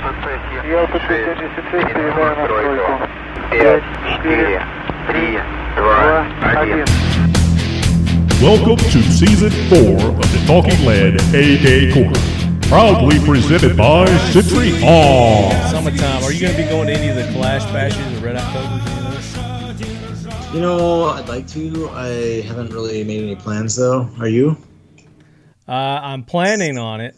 Welcome to Season 4 of the Talking Lead AK KORNER, proudly presented by Century Arms. Summertime. Are you going to be going to any of the Clash Bashes or Red Octobers? You know, I'd like to. I haven't really made any plans, though. Are you? I'm planning on it.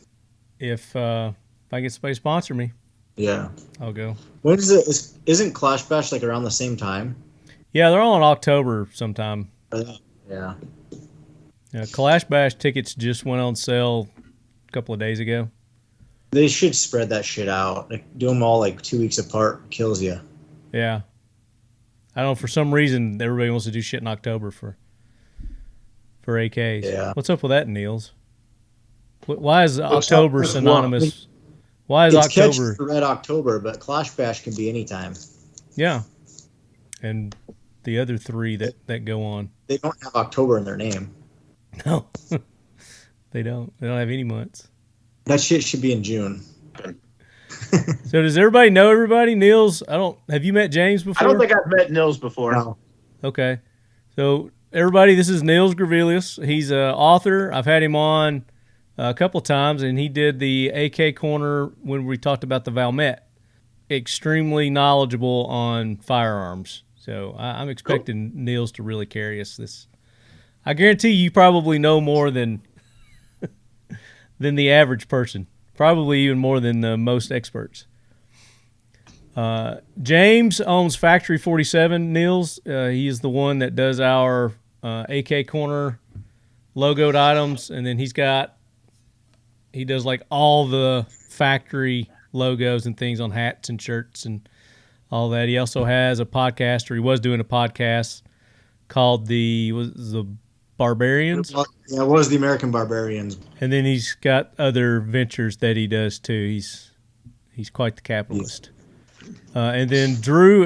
If I get somebody to sponsor me, yeah, I'll go. When is it? Isn't Clash Bash like around the same time? Yeah, they're all in October sometime. Yeah. Clash Bash tickets just went on sale a couple of days ago. They should spread that shit out. Like, do them all like 2 weeks apart. Kills you. Yeah. I don't know, for some reason, everybody wants to do shit in October for AKs. Yeah. What's up with that, Nils? Why is October synonymous? Why is it's October? Red October, but Clash Bash can be anytime. Yeah. And the other three that go on. They don't have October in their name. No. They don't. They don't have any months. That shit should be in June. So does everybody know everybody? Nils, have you met James before? I don't think I've met Nils before. No. Okay. So everybody, this is Nils Grevillius. He's an author. I've had him on a couple of times, and he did the AK Corner when we talked about the Valmet. Extremely knowledgeable on firearms. So I'm expecting Nils to really carry us this. I guarantee you probably know more than the average person. Probably even more than most experts. James owns Factory 47, Nils. He is the one that does our AK Corner logoed items, and then he does like all the factory logos and things on hats and shirts and all that. He also has a podcast, or he was doing a podcast called the Barbarians. Yeah, it was the American Barbarians. And then he's got other ventures that he does too. He's quite the capitalist. And then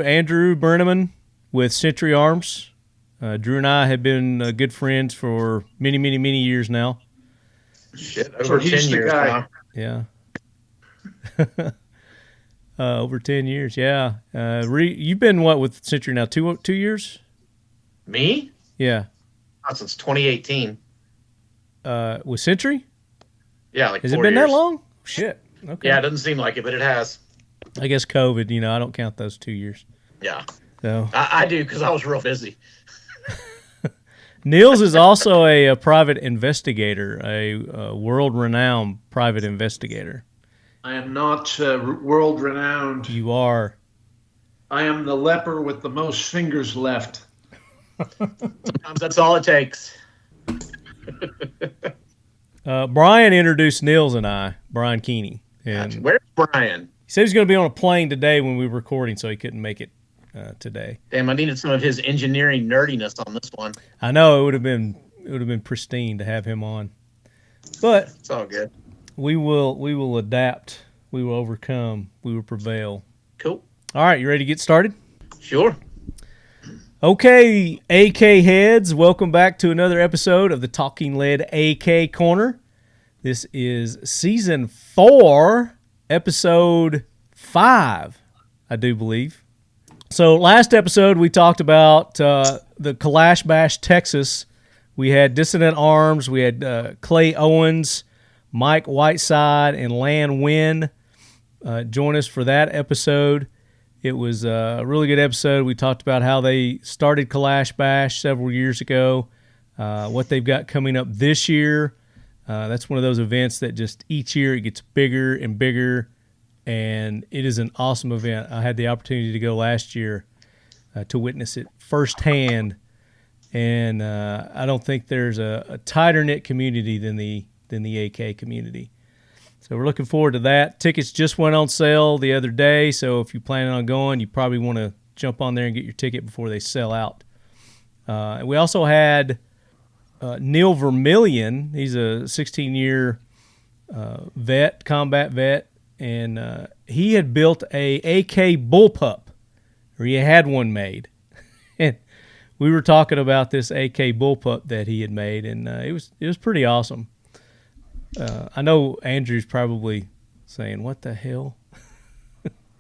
Andrew Berneman with Century Arms. Drew and I have been good friends for many, many, many years now. Shit, over 10 years now. Yeah. Over 10 years, yeah. You've been what with Century now? 2 years? Me? Yeah. Since 2018. With Century? Yeah, like has 4 it been years. that long? Shit. Okay. Yeah, it doesn't seem like it, but it has. I guess COVID, I don't count those 2 years. Yeah. So I do, because I was real busy. Nils is also a private investigator, a world-renowned private investigator. I am not world-renowned. You are. I am the leper with the most fingers left. Sometimes that's all it takes. Brian introduced Nils and I, Brian Keeney. And where's Brian? He said he was going to be on a plane today when we were recording, so he couldn't make it today. Damn, I needed some of his engineering nerdiness on this one. I know it would have been pristine to have him on, but it's all good. We will adapt. We will overcome. We will prevail. Cool. All right, you ready to get started? Sure. Okay, AK heads, welcome back to another episode of the Talking Lead AK Corner. This is Season 4, Episode 5, I do believe. So last episode we talked about the Clash Bash, Texas. We had Dissident Arms, we had Clay Owens, Mike Whiteside, and Lan Wynn join us for that episode. It was a really good episode. We talked about how they started Clash Bash several years ago, what they've got coming up this year. That's one of those events that just each year it gets bigger and bigger, and it is an awesome event. I had the opportunity to go last year to witness it firsthand, and I don't think there's a tighter-knit community than the AK community. So we're looking forward to that. Tickets just went on sale the other day, so if you're planning on going, you probably want to jump on there and get your ticket before they sell out. We also had Neil Vermillion. He's a 16-year combat vet, and he had built a AK bullpup, or he had one made. And we were talking about this AK bullpup that he had made, and it was pretty awesome. I know Andrew's probably saying, "What the hell?"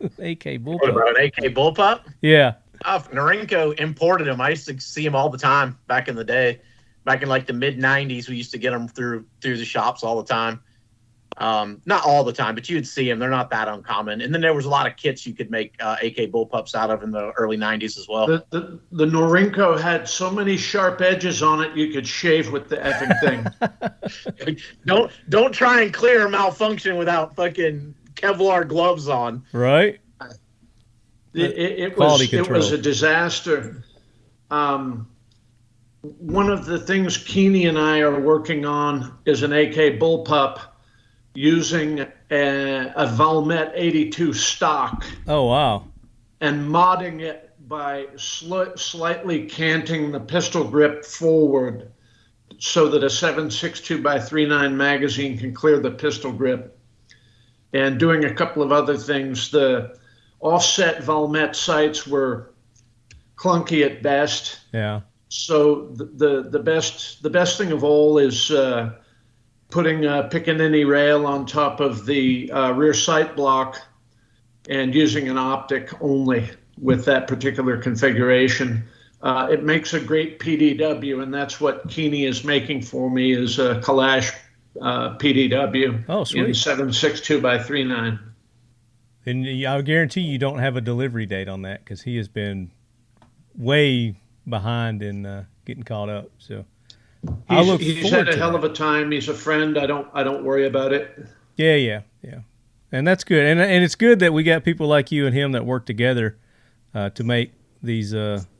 AK bullpup. What about an AK bullpup? Yeah. Norinco imported them. I used to see them all the time back in the day. Back in like the mid 90s, we used to get them through the shops all the time. Not all the time, but you'd see them. They're not that uncommon. And then there was a lot of kits you could make AK bullpups out of in the early 90s as well. The Norinco had so many sharp edges on it you could shave with the effing thing. Don't try and clear a malfunction without fucking Kevlar gloves on. Right. It was a disaster. One of the things Keeney and I are working on is an AK bullpup using a Valmet 82 stock. Oh, wow. And modding it by slightly canting the pistol grip forward so that a 7.62 by 3.9 magazine can clear the pistol grip. And doing a couple of other things. The offset Valmet sights were clunky at best. Yeah. So the best thing of all is putting a Piccaninny rail on top of the rear sight block and using an optic only with that particular configuration. It makes a great PDW, and that's what Keeney is making for me is a Kalash PDW in 7.62 by 3.9. And I guarantee you don't have a delivery date on that because he has been way behind in getting caught up. So he's had a hell of a time. He's a friend. I don't worry about it. Yeah. And that's good. And it's good that we got people like you and him that work together to make these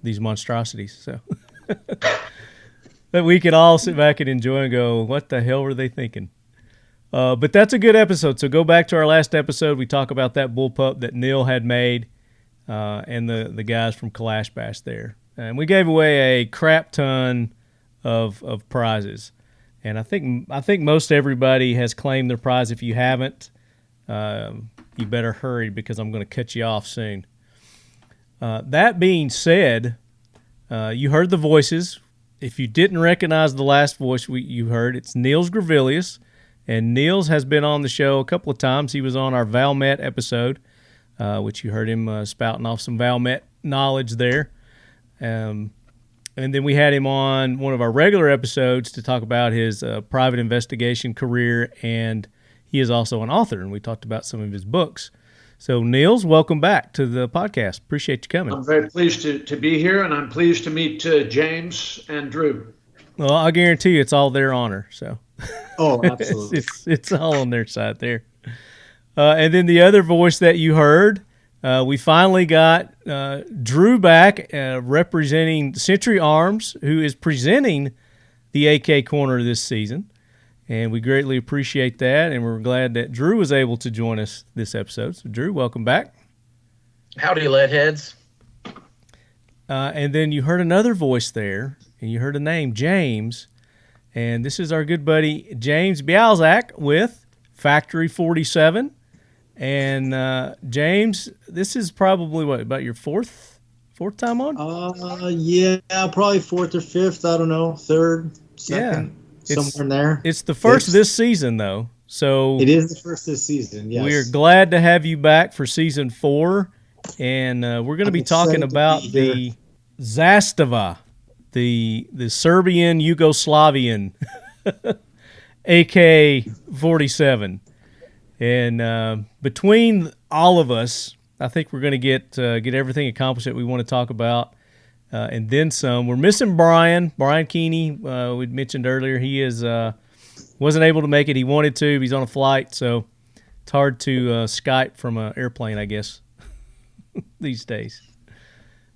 monstrosities. So that we could all sit back and enjoy and go, what the hell were they thinking? But that's a good episode. So go back to our last episode. We talk about that bullpup that Neil had made and the guys from Kalash Bash there. And we gave away a crap ton of prizes. And I think most everybody has claimed their prize. If you haven't, you better hurry because I'm going to cut you off soon. That being said, you heard the voices. If you didn't recognize the last voice you heard, it's Nils Grevillius. And Nils has been on the show a couple of times. He was on our Valmet episode, which you heard him spouting off some Valmet knowledge there. And then we had him on one of our regular episodes to talk about his private investigation career, and he is also an author, and we talked about some of his books. So, Nils, welcome back to the podcast. Appreciate you coming. I'm very pleased to be here, and I'm pleased to meet James and Drew. Well, I guarantee you it's all their honor. So, oh, absolutely. it's all on their side there. And then the other voice that you heard, we finally got Drew back representing Century Arms, who is presenting the AK Corner this season. And we greatly appreciate that, and we're glad that Drew was able to join us this episode. So, Drew, welcome back. Howdy, leadheads. And then you heard another voice there, and you heard a name, James. And this is our good buddy James Bialczak with Factory 47. And James, this is probably about your fourth time on? Yeah, probably fourth or fifth. I don't know, third, second, somewhere in there. It's the first this season, though. So it is the first this season. Yes, we're glad to have you back for season 4, and we're going to be talking about the Zastava, the Serbian Yugoslavian AK-47. And between all of us, I think we're going to get everything accomplished that we want to talk about, and then some. We're missing Brian Keeney. We'd mentioned earlier he wasn't able to make it. He wanted to. He's on a flight, so it's hard to Skype from an airplane, I guess, these days.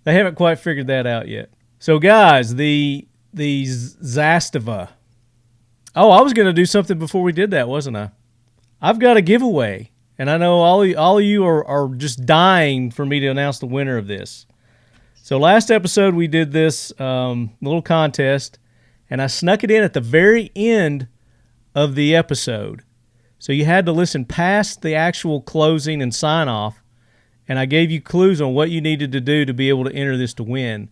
They haven't quite figured that out yet. So, guys, the Zastava. Oh, I was going to do something before we did that, wasn't I? I've got a giveaway, and I know all of you are just dying for me to announce the winner of this. So last episode we did this little contest, and I snuck it in at the very end of the episode. So you had to listen past the actual closing and sign-off, and I gave you clues on what you needed to do to be able to enter this to win.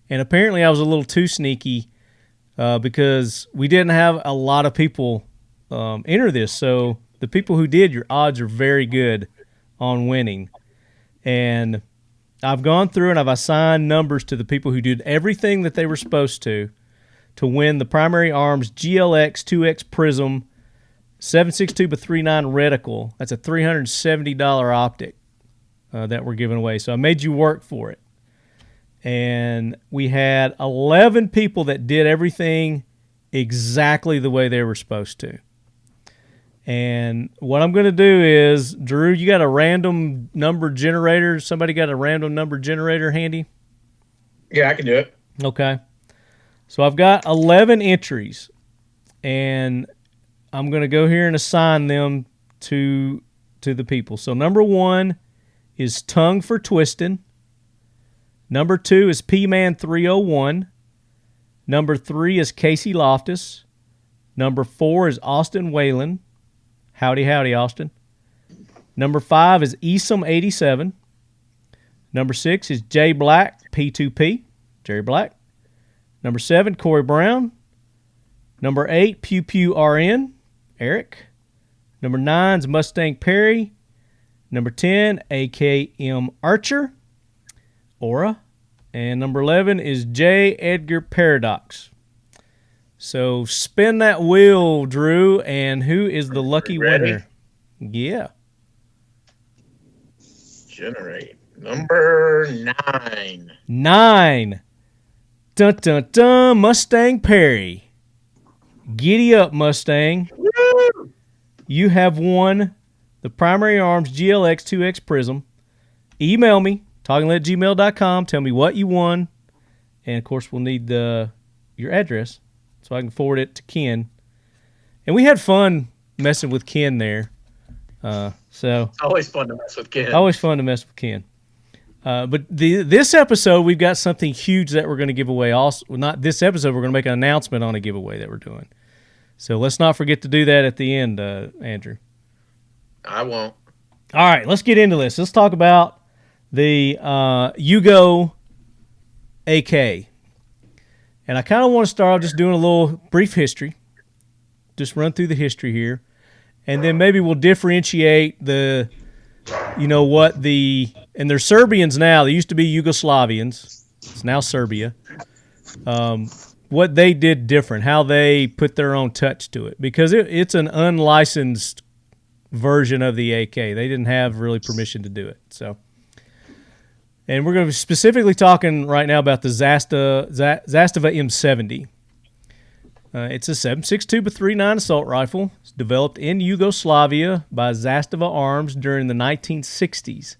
And apparently I was a little too sneaky because we didn't have a lot of people enter this, so the people who did, your odds are very good on winning. And I've gone through and I've assigned numbers to the people who did everything that they were supposed to win the Primary Arms GLX 2X Prism 7.62 by 3.9 reticle. That's a $370 optic that we're giving away. So I made you work for it. And we had 11 people that did everything exactly the way they were supposed to. And what I'm going to do is, Drew, you got a random number generator? Somebody got a random number generator handy? Yeah, I can do it. Okay. So I've got 11 entries, and I'm going to go here and assign them to the people. So number 1 is Tongue for Twistin'. Number 2 is P-Man 301. Number 3 is Casey Loftus. Number 4 is Austin Whalen. Howdy, howdy, Austin. Number 5 is Esom 87. Number 6 is Jay Black, P2P, Jerry Black. Number 7, Corey Brown. Number 8, Pew Pew RN, Eric. Number 9 is Mustang Perry. Number 10, AKM Archer, Aura. And number 11 is J. Edgar Paradox. So spin that wheel, Drew, and who is the lucky winner? Yeah. Generate. Number 9. 9. Dun, dun, dun, Mustang Perry. Giddy up, Mustang. Woo! You have won the Primary Arms GLX 2X Prism. Email me, talkinglead@gmail.com. Tell me what you won. And, of course, we'll need your address so I can forward it to Ken. And we had fun messing with Ken there. So It's always fun to mess with Ken. always fun to mess with Ken. But this episode, we've got something huge that we're going to give away. Also, well, not this episode, we're going to make an announcement on a giveaway that we're doing. So let's not forget to do that at the end, Andrew. I won't. All right, let's get into this. Let's talk about the Yugo AK. And I kind of want to start off just doing a little brief history. Just run through the history here. And then maybe we'll differentiate and they're Serbians now. They used to be Yugoslavians. It's now Serbia. What they did different, how they put their own touch to it. Because it's an unlicensed version of the AK. They didn't have really permission to do it. So, and we're going to be specifically talking right now about the Zastava M70. It's a 7.62 by 3.9 assault rifle. It's developed in Yugoslavia by Zastava Arms during the 1960s.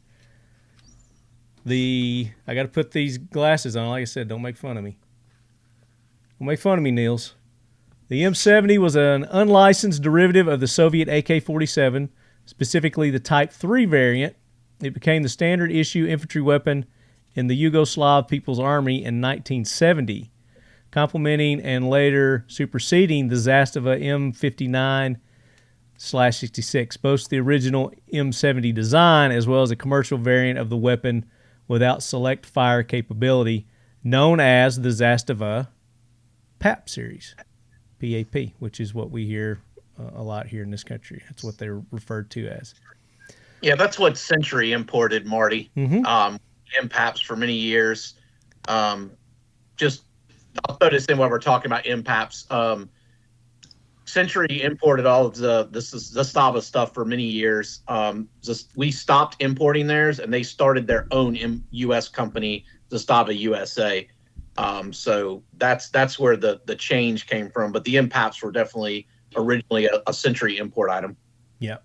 I got to put these glasses on. Like I said, don't make fun of me. Don't make fun of me, Nils. The M70 was an unlicensed derivative of the Soviet AK-47, specifically the Type 3 variant. It became the standard issue infantry weapon in the Yugoslav People's Army in 1970, complementing and later superseding the Zastava M59/66, both the original M70 design as well as a commercial variant of the weapon without select fire capability, known as the Zastava PAP series, PAP, which is what we hear a lot here in this country. That's what they're referred to as. Yeah, that's what Century imported, Marty. Mm-hmm. MPAPs for many years. Just I'll throw this in while we're talking about MPAPs. Century imported all of this Zastava stuff for many years. We stopped importing theirs, and they started their own U.S. company, Zastava USA. So that's where the change came from. But the MPAPs were definitely originally a Century import item. Yeah.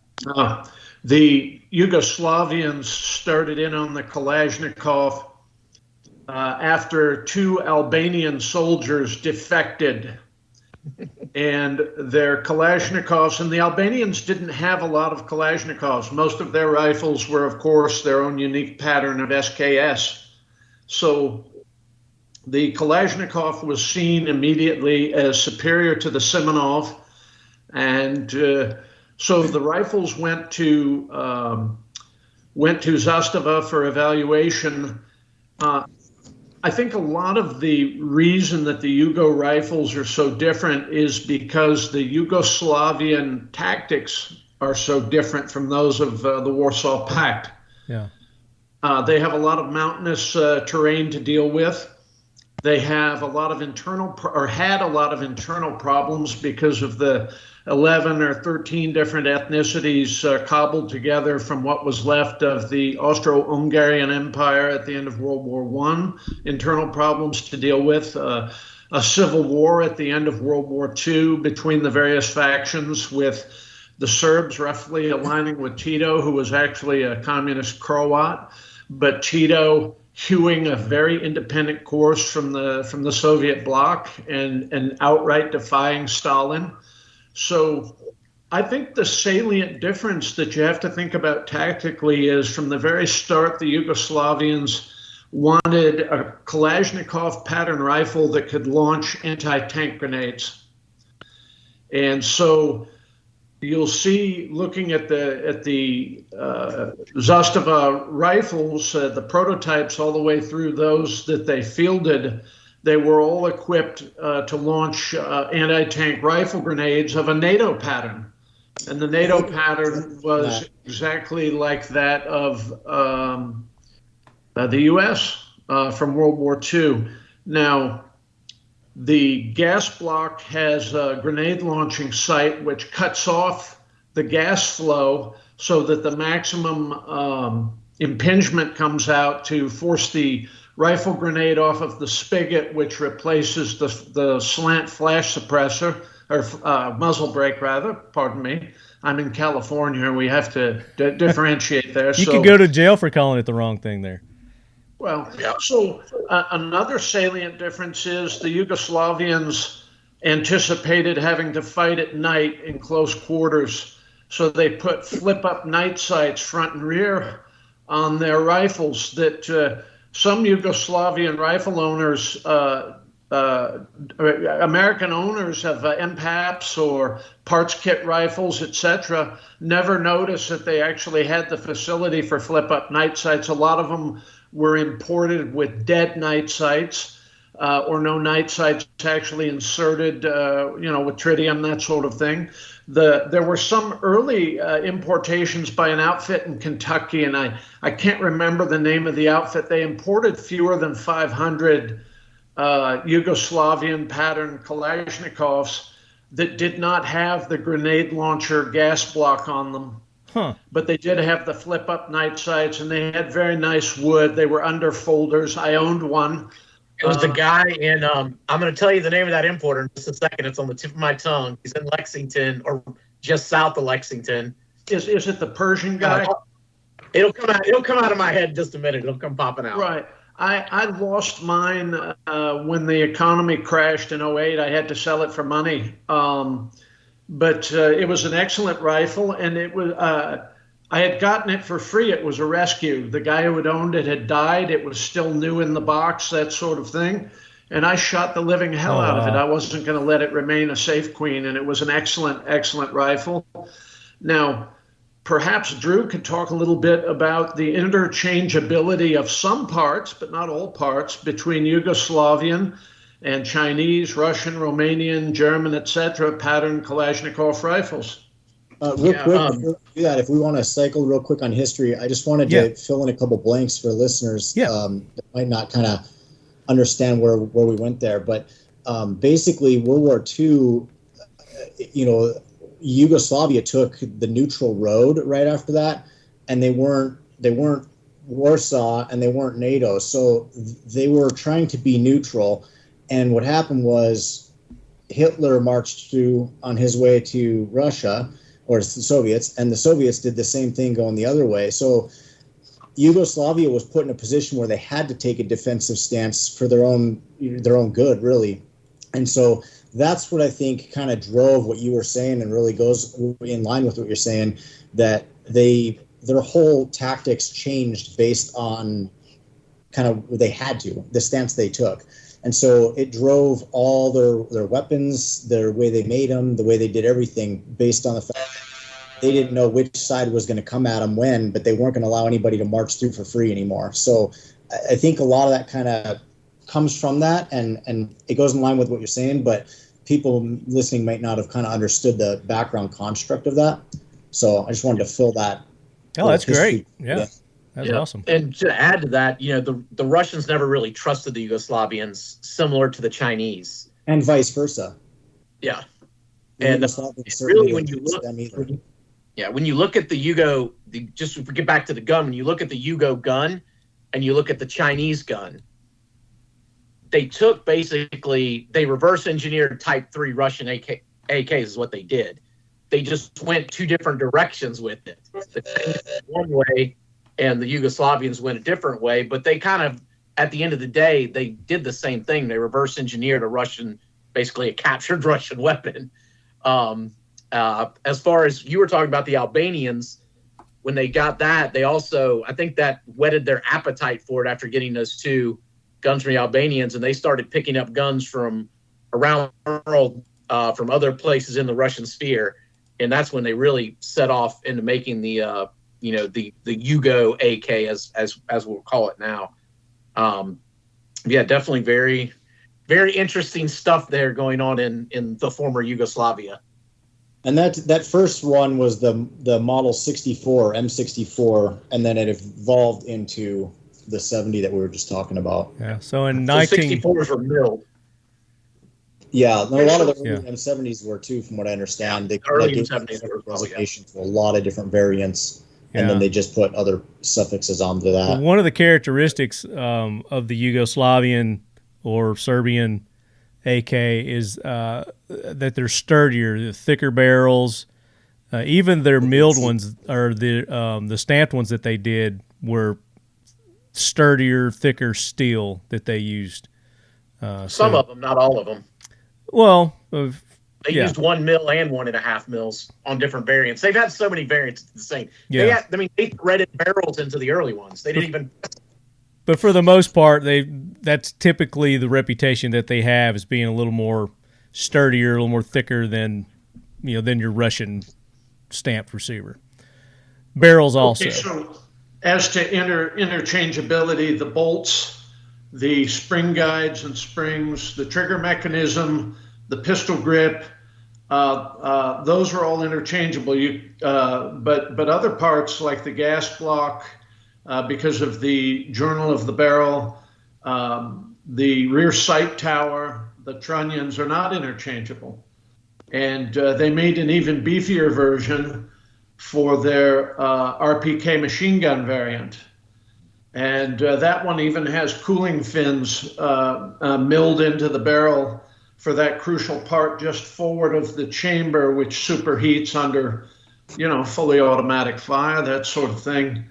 The Yugoslavians started in on the Kalashnikov after 2 Albanian soldiers defected. And their Kalashnikovs, and the Albanians didn't have a lot of Kalashnikovs. Most of their rifles were, of course, their own unique pattern of SKS. So the Kalashnikov was seen immediately as superior to the Simonov, and so the rifles went to Zastava for evaluation. I think a lot of the reason that the Yugo rifles are so different is because the Yugoslavian tactics are so different from those of the Warsaw Pact. Yeah. They have a lot of mountainous terrain to deal with. They have a lot of had a lot of internal problems because of the 11 or 13 different ethnicities cobbled together from what was left of the Austro-Hungarian Empire at the end of World War I. Internal problems to deal with. A civil war at the end of World War II between the various factions, with the Serbs roughly aligning with Tito, who was actually a communist Croat, but Tito hewing a very independent course from the Soviet bloc and outright defying Stalin. So I think the salient difference that you have to think about tactically is, from the very start, the Yugoslavians wanted a Kalashnikov pattern rifle that could launch anti-tank grenades. And so you'll see, looking at the Zastava rifles, the prototypes all the way through those that they fielded, they were all equipped to launch anti-tank rifle grenades of a NATO pattern. And the NATO pattern was exactly like that of the U.S. From World War II. Now, the gas block has a grenade launching sight which cuts off the gas flow so that the maximum impingement comes out to force the rifle grenade off of the spigot, which replaces the slant flash suppressor, or muzzle brake rather, pardon me. I'm in California, we have to differentiate there. You could go to jail for calling it the wrong thing there. Well, so another salient difference is the Yugoslavians anticipated having to fight at night in close quarters, so they put flip-up night sights front and rear on their rifles that some Yugoslavian rifle owners, American owners of MPAPs or parts kit rifles, etc., never noticed that they actually had the facility for flip-up night sights. A lot of them were imported with dead night sights or no night sights actually inserted, with tritium, that sort of thing. There were some early importations by an outfit in Kentucky, and I can't remember the name of the outfit. They imported fewer than 500 Yugoslavian pattern Kalashnikovs that did not have the grenade launcher gas block on them. Huh. But they did have the flip-up night sights, and they had very nice wood. They were under folders. I owned one. It was the guy in, I'm going to tell you the name of that importer in just a second. It's on the tip of my tongue. He's in Lexington, or just south of Lexington. Is it the Persian guy? It'll come out of my head in just a minute. It'll come popping out. Right. I lost mine when the economy crashed in 2008. I had to sell it for money. But it was an excellent rifle, and it was I had gotten it for free. It was a rescue. The guy who had owned it had died. It was still new in the box, that sort of thing. And I shot the living hell out of it. I wasn't going to let it remain a safe queen, and it was an excellent, excellent rifle. Now, perhaps Drew could talk a little bit about the interchangeability of some parts, but not all parts, between Yugoslavian and Chinese, Russian, Romanian, German, etc. pattern Kalashnikov rifles. Real quick, before we do that, if we want to cycle real quick on history, I just wanted to fill in a couple blanks for listeners that might not kind of understand where we went there. But basically, World War II, Yugoslavia took the neutral road right after that, and they weren't Warsaw and they weren't NATO, so they were trying to be neutral. And what happened was Hitler marched through on his way to Russia, or the Soviets, and the Soviets did the same thing going the other way. So Yugoslavia was put in a position where they had to take a defensive stance for their own good, really. And so that's what I think kind of drove what you were saying, and really goes in line with what you're saying, that their whole tactics changed based on kind of what they had to, the stance they took. And so it drove all their weapons, their way they made them, the way they did everything, based on the fact that they didn't know which side was going to come at them when, but they weren't going to allow anybody to march through for free anymore. So I think a lot of that kind of comes from that, and it goes in line with what you're saying, but people listening might not have kind of understood the background construct of that. So I just wanted to fill that. Oh, that's great. Yeah. That's awesome. And to add to that, the Russians never really trusted the Yugoslavians, similar to the Chinese, and vice versa. Yeah, And really, when you look, when you look at the Yugo, just if we get back to the gun, when you look at the Yugo gun, and you look at the Chinese gun, they reverse engineered Type 3 Russian AKs is what they did. They just went two different directions with it. The Chinese went one way, and the Yugoslavians went a different way. But they kind of, at the end of the day, they did the same thing. They reverse engineered basically a captured Russian weapon. As far as you were talking about the Albanians, when they got that, they also, I think that whetted their appetite for it after getting those two guns from the Albanians, and they started picking up guns from around the world, from other places in the Russian sphere. And that's when they really set off into making the Yugo AK as we'll call it now. Definitely very, very interesting stuff there going on in the former Yugoslavia. And that first one was the model 64 M64, and then it evolved into the 70 that we were just talking about. Yeah. So in 64s were milled. Yeah, a lot of the early M70s were too, from what I understand. They early gave M70s were designation to a lot of different variants, and then they just put other suffixes onto that. One of the characteristics of the Yugoslavian or Serbian AK is that they're sturdier, thicker barrels. Even their milled ones, or the stamped ones that they did, were sturdier, thicker steel that they used. Some of them, not all of them. Well, they used 1 mil and 1.5 mils on different variants. They've had so many variants the same. Yeah. They threaded barrels into the early ones. They didn't even. But for the most part, that's typically the reputation that they have, as being a little more sturdier, a little more thicker than your Russian stamped receiver. Barrels also. Okay, so as to interchangeability, the bolts, the spring guides and springs, the trigger mechanism, the pistol grip, those are all interchangeable. But other parts like the gas block, because of the journal of the barrel, the rear sight tower, the trunnions are not interchangeable. And they made an even beefier version for their RPK machine gun variant. And that one even has cooling fins milled into the barrel for that crucial part just forward of the chamber, which superheats under, fully automatic fire, that sort of thing.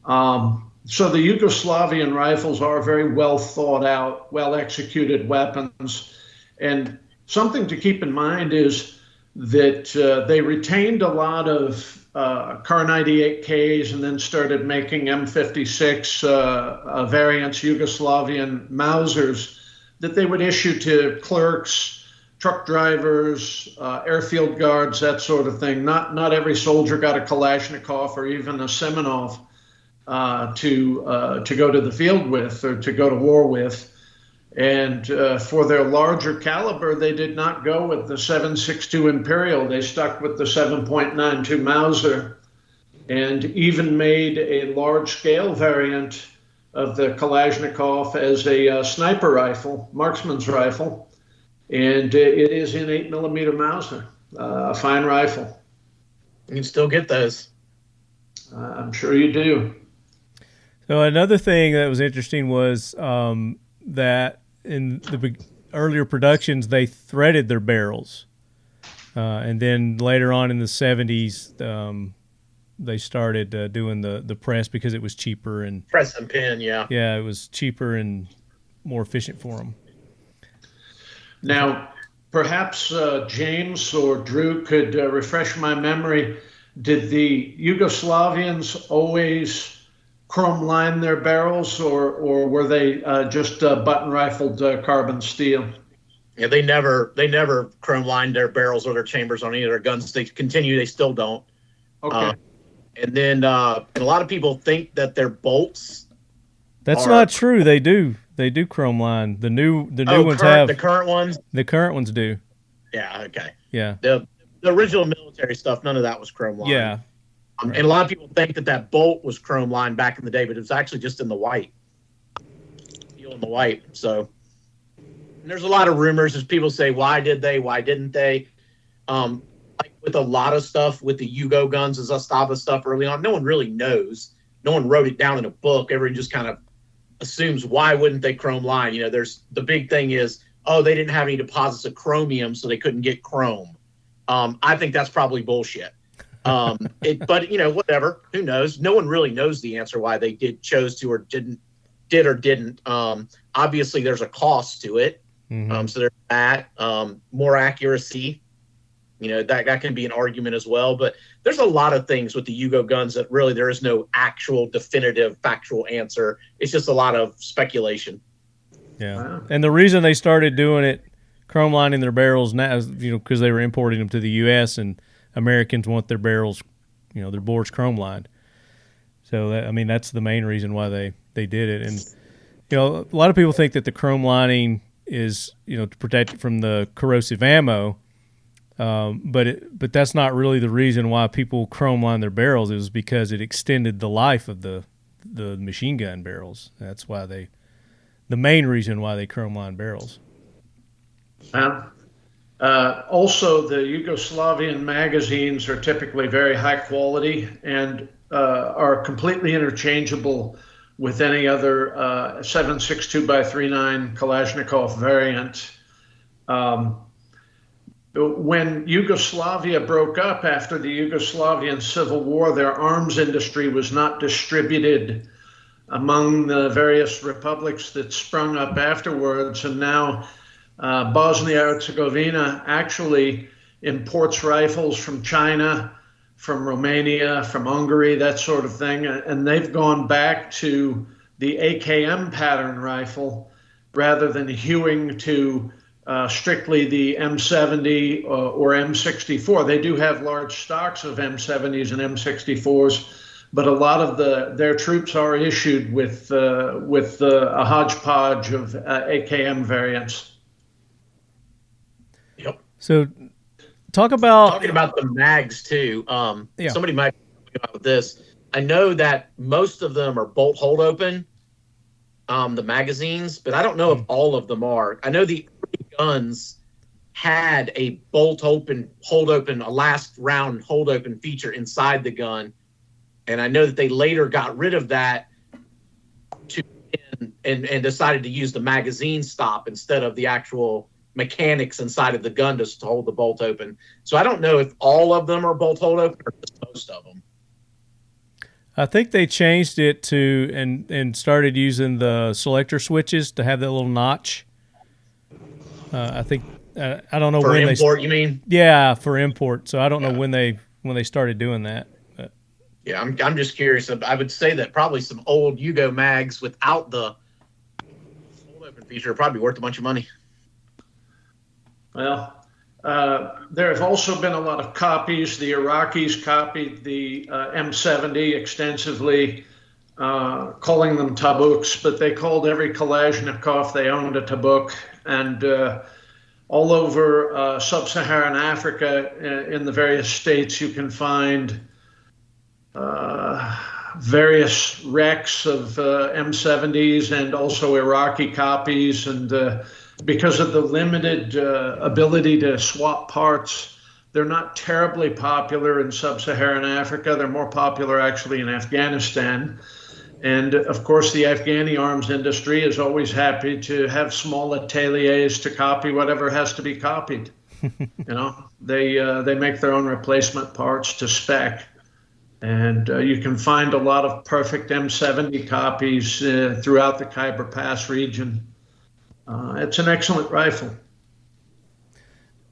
So the Yugoslavian rifles are very well thought out, well executed weapons. And something to keep in mind is that they retained a lot of Kar 98Ks and then started making M56 variants, Yugoslavian Mausers, that they would issue to clerks, truck drivers, airfield guards, that sort of thing. Not every soldier got a Kalashnikov or even a Semenov to go to the field with or to go to war with. And for their larger caliber, they did not go with the 7.62 Imperial. They stuck with the 7.92 Mauser, and even made a large-scale variant of the Kalashnikov as a sniper rifle, marksman's rifle, and it is in 8mm Mauser, a fine rifle. You can still get those. I'm sure you do. So another thing that was interesting was that in the earlier productions, they threaded their barrels. And then later on in the 70s, they started doing the press because it was cheaper. And press and pin, yeah. Yeah, it was cheaper and more efficient for them. Now, perhaps James or Drew could refresh my memory. Did the Yugoslavians always chrome line their barrels, or were they just button rifled carbon steel? Yeah, they never chrome lined their barrels or their chambers on any of their guns. They still don't. Okay. And then and a lot of people think that their bolts. That's not true. They do chrome line. The new ones have. The current ones. The current ones do. Yeah. Okay. Yeah. The original military stuff, none of that was chrome line. Yeah. And a lot of people think that bolt was chrome lined back in the day, but it was actually just in the white. Steel in the white. So and there's a lot of rumors as people say, why did they? Why didn't they? Like with a lot of stuff with the Yugo guns, the Zastava stuff early on, no one really knows. No one wrote it down in a book. Everyone just kind of assumes, why wouldn't they chrome line? You know, there's the big thing is, oh, they didn't have any deposits of chromium, so they couldn't get chrome. I think that's probably bullshit. But you know, whatever. Who knows? No one really knows the answer why they chose to or didn't. Obviously, there's a cost to it. So there's that. More accuracy. You know, that can be an argument as well. But there's a lot of things with the Yugo guns that really there is no actual definitive factual answer. It's just a lot of speculation. Yeah. Wow. And the reason they started doing it, chrome lining their barrels now, is, you know, because they were importing them to the U.S. and Americans want their barrels, you know, their bores chrome lined. So, I mean, that's the main reason why they did it. And, you know, a lot of people think that the chrome lining is, you know, to protect it from the corrosive ammo. But that's not really the reason why people chrome line their barrels. It was because it extended the life of the machine gun barrels. That's why the main reason why they chrome line barrels. Also, the Yugoslavian magazines are typically very high quality and are completely interchangeable with any other 7.62x39 Kalashnikov variant. When Yugoslavia broke up after the Yugoslavian Civil War, their arms industry was not distributed among the various republics that sprung up afterwards. And now Bosnia-Herzegovina actually imports rifles from China, from Romania, from Hungary, that sort of thing. And they've gone back to the AKM pattern rifle rather than hewing to strictly the M70 or M64. They do have large stocks of M70s and M64s, but a lot of their troops are issued with a hodgepodge of AKM variants. Yep. So talking about the mags too. Yeah. Somebody might be about this. I know that most of them are bolt hold open, the magazines, but I don't know if all of them are. I know the guns had a bolt open, hold open, a last round hold open feature inside the gun. And I know that they later got rid of that and decided to use the magazine stop instead of the actual mechanics inside of the gun to hold the bolt open. So I don't know if all of them are bolt hold open or just most of them. I think they changed it to and started using the selector switches to have that little notch. I think I don't know for when import. You mean? Yeah, for import. So I don't know when they started doing that. But. Yeah, I'm just curious. I would say that probably some old Yugo mags without the hold open feature are probably worth a bunch of money. Well, there have also been a lot of copies. The Iraqis copied the M70 extensively, calling them tabuks, but they called every Kalashnikov they owned a tabuk. And all over sub-Saharan Africa, in the various states, you can find various wrecks of M70s and also Iraqi copies. And because of the limited ability to swap parts, they're not terribly popular in sub-Saharan Africa. They're more popular actually in Afghanistan. And of course, the Afghani arms industry is always happy to have small ateliers to copy whatever has to be copied. You know, they make their own replacement parts to spec. And you can find a lot of perfect M70 copies throughout the Khyber Pass region. It's an excellent rifle.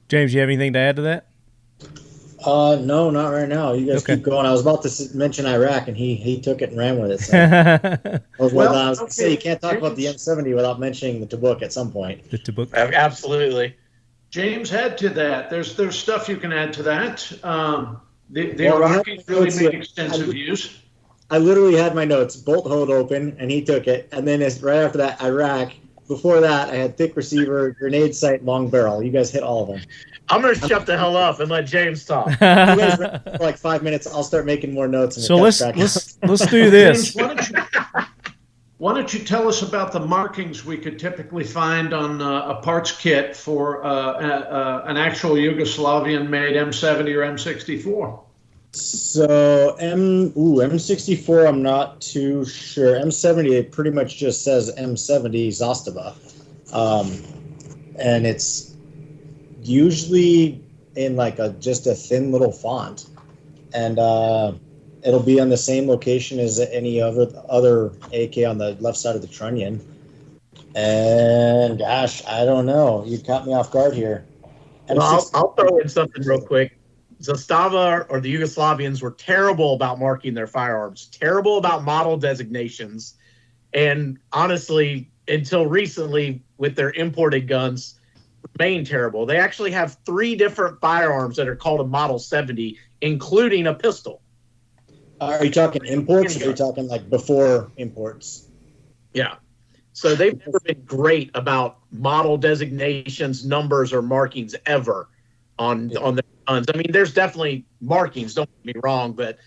James, you have anything to add to that? No, not right now. You guys keep going. I was about to mention Iraq, and he took it and ran with it. So. I was going to say you can't talk about the M70 without mentioning the tabuk at some point. The tabuk, absolutely. James, add to that. There's stuff you can add to that. The Iraqis really make extensive use. I literally had my notes, bolt hold open, and he took it. And then right after that, Iraq, before that, I had thick receiver, grenade sight, long barrel. You guys hit all of them. I'm going to shut the hell up and let James talk. You guys for like 5 minutes. I'll start making more notes. And So let's do this. James, why don't you tell us about the markings we could typically find on a parts kit for an actual Yugoslavian-made M70 or M64? So M64, I'm not too sure. M70, it pretty much just says M70 Zastava, and it's usually in like just a thin little font, and it'll be on the same location as any other AK on the left side of the trunnion. And gosh, I don't know. You caught me off guard here. Well, I'll throw in something real quick. Zastava or the Yugoslavians were terrible about marking their firearms, terrible about model designations, and honestly, until recently, with their imported guns, remain terrible. They actually have 3 different firearms that are called a Model 70, including a pistol. Are you talking imports, or are you talking like before imports? Yeah. So they've never been great about model designations, numbers, or markings ever on their guns. I mean, there's definitely markings, don't get me wrong, but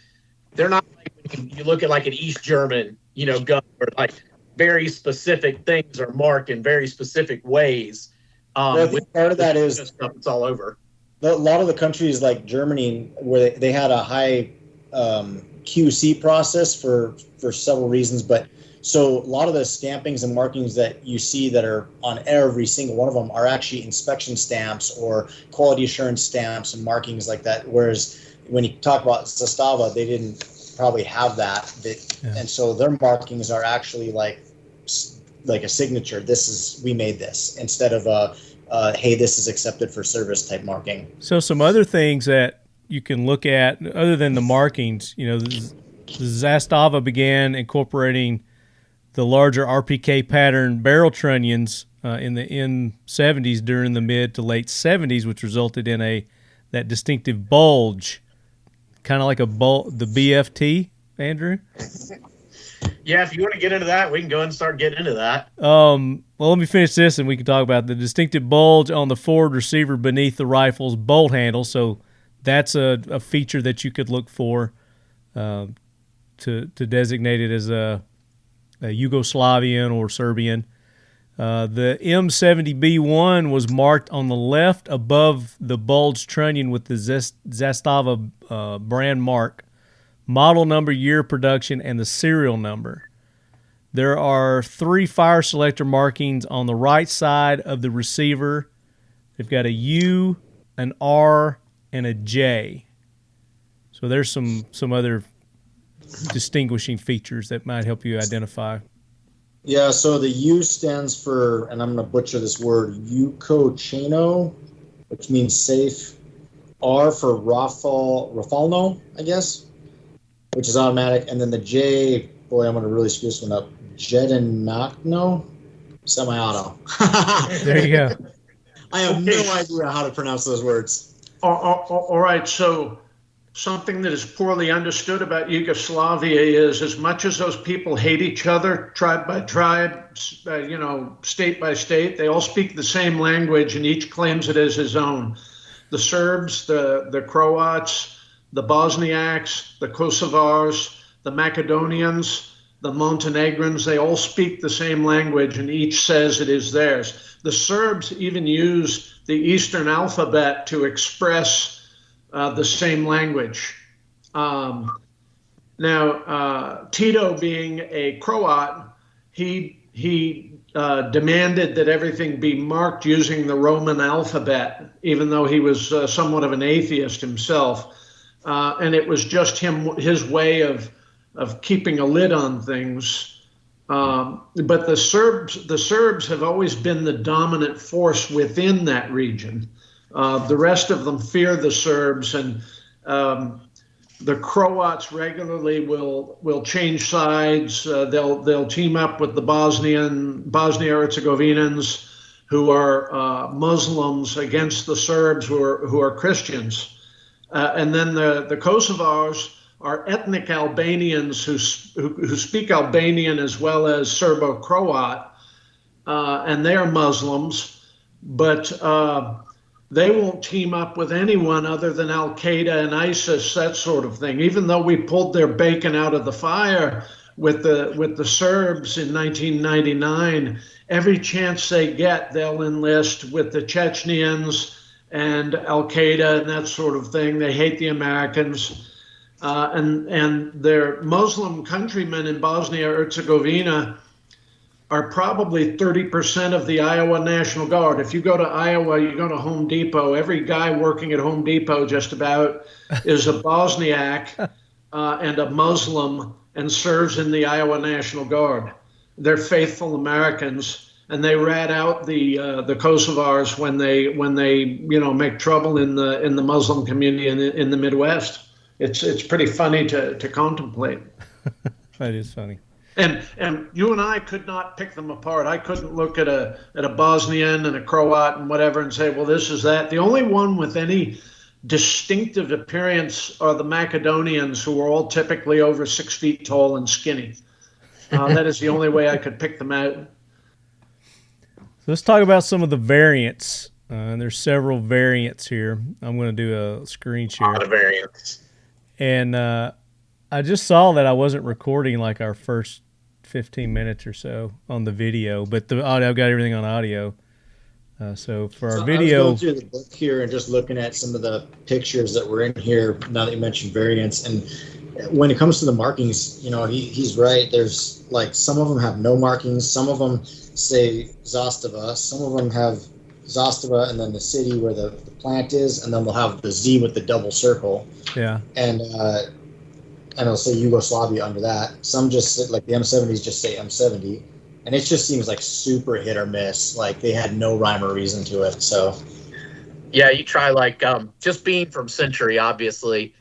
they're not like when you look at like an East German, gun where like very specific things are marked in very specific ways. Well, I think part of that is stuff, it's all over. A lot of the countries like Germany, where they had a high QC process for several reasons, but so a lot of the stampings and markings that you see that are on every single one of them are actually inspection stamps or quality assurance stamps and markings like that. Whereas when you talk about Zastava, they didn't probably have that. And so their markings are actually like a signature. We made this, instead of hey, this is accepted for service type marking. So some other things that you can look at other than the markings, the Zastava began incorporating the larger RPK pattern barrel trunnions in the M70s during the mid to late 70s, which resulted in that distinctive bulge, kind of like the BFT, Andrew. Yeah, if you want to get into that, we can go ahead and start getting into that. Well, let me finish this and we can talk about the distinctive bulge on the forward receiver beneath the rifle's bolt handle. So that's a feature that you could look for to designate it as a Yugoslavian or Serbian. The M70B1 was marked on the left above the bulge trunnion with the Zastava brand mark, model number, year of production, and the serial number. There are 3 fire selector markings on the right side of the receiver. They've got a U, an R, and a J. So there's some other distinguishing features that might help you identify. Yeah, so the U stands for, and I'm going to butcher this word, Yukocheno, which means safe. R for Rafalno, I guess, which is automatic. And then the J, boy, I'm going to really screw this one up, Jedinakno, semi-auto. There you go. I have no idea how to pronounce those words. All right, so something that is poorly understood about Yugoslavia is, as much as those people hate each other, tribe by tribe, state by state, they all speak the same language and each claims it as his own. The Serbs, the Croats, the Bosniaks, the Kosovars, the Macedonians, the Montenegrins, they all speak the same language and each says it is theirs. The Serbs even use the Eastern alphabet to express the same language. Now, Tito, being a Croat, he demanded that everything be marked using the Roman alphabet, even though he was somewhat of an atheist himself. And it was just his way of keeping a lid on things. But the Serbs have always been the dominant force within that region. The rest of them fear the Serbs, and the Croats regularly will change sides. They'll team up with the Bosnia-Herzegovinans, who are Muslims, against the Serbs, who are Christians. And then the Kosovars are ethnic Albanians who speak Albanian as well as Serbo-Croat. and they are Muslims, but they won't team up with anyone other than Al Qaeda and ISIS, that sort of thing. Even though we pulled their bacon out of the fire with the Serbs in 1999, every chance they get, they'll enlist with the Chechens and Al Qaeda and that sort of thing. They hate the Americans, and their Muslim countrymen in Bosnia-Herzegovina are probably 30% of the Iowa National Guard. If you go to Iowa, you go to Home Depot, every guy working at Home Depot just about is a Bosniak and a Muslim and serves in the Iowa National Guard. They're faithful Americans, and they rat out the Kosovars when they make trouble in the Muslim community in the Midwest. It's pretty funny to contemplate. That is funny. And you and I could not pick them apart. I couldn't look at a Bosnian and a Croat and whatever and say, well, this is that. The only one with any distinctive appearance are the Macedonians, who are all typically over 6 feet tall and skinny. That is the only way I could pick them out. So let's talk about some of the variants. There's several variants here. I'm going to do a screen share. A lot of variants. And I just saw that I wasn't recording like our first 15 minutes or so on the video, but the audio, I've got everything on audio. So for our video, I was going through the book here and just looking at some of the pictures that were in here. Now that you mentioned variants, and when it comes to the markings, he's right. There's like some of them have no markings. Some of them say Zastava. Some of them have Zastava and then the city where the plant is, and then they'll have the Z with the double circle. Yeah. And it'll say Yugoslavia under that. Some just like the M70s just say M70. And it just seems like super hit or miss. Like they had no rhyme or reason to it. So, yeah, you try like just being from Century, obviously,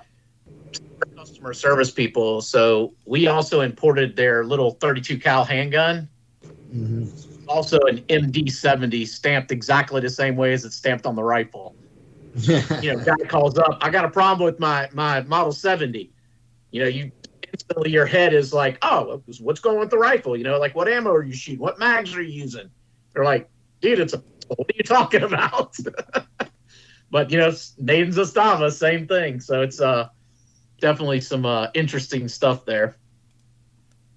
customer service people. So we also imported their little 32 cal handgun. Mm-hmm. Also an MD70 stamped exactly the same way as it's stamped on the rifle. Guy calls up, I got a problem with my Model 70. You instantly your head is like, oh, what's going with the rifle? Like what ammo are you shooting? What mags are you using? They're like, dude, what are you talking about? But made in Zastava, same thing. So it's definitely some interesting stuff there.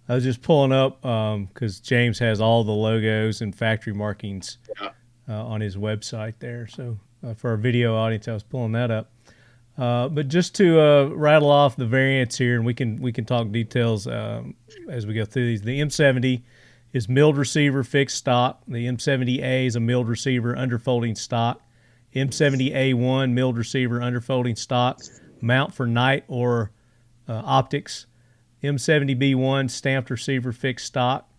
I was just pulling up because James has all the logos and factory markings on his website there. So for our video audience, I was pulling that up. But just to rattle off the variants here, and we can talk details as we go through these. The M70 is milled receiver, fixed stock. The M70A is a milled receiver, underfolding stock. M70A1, milled receiver, underfolding stock, mount for night or optics. M70B1, stamped receiver, fixed stock.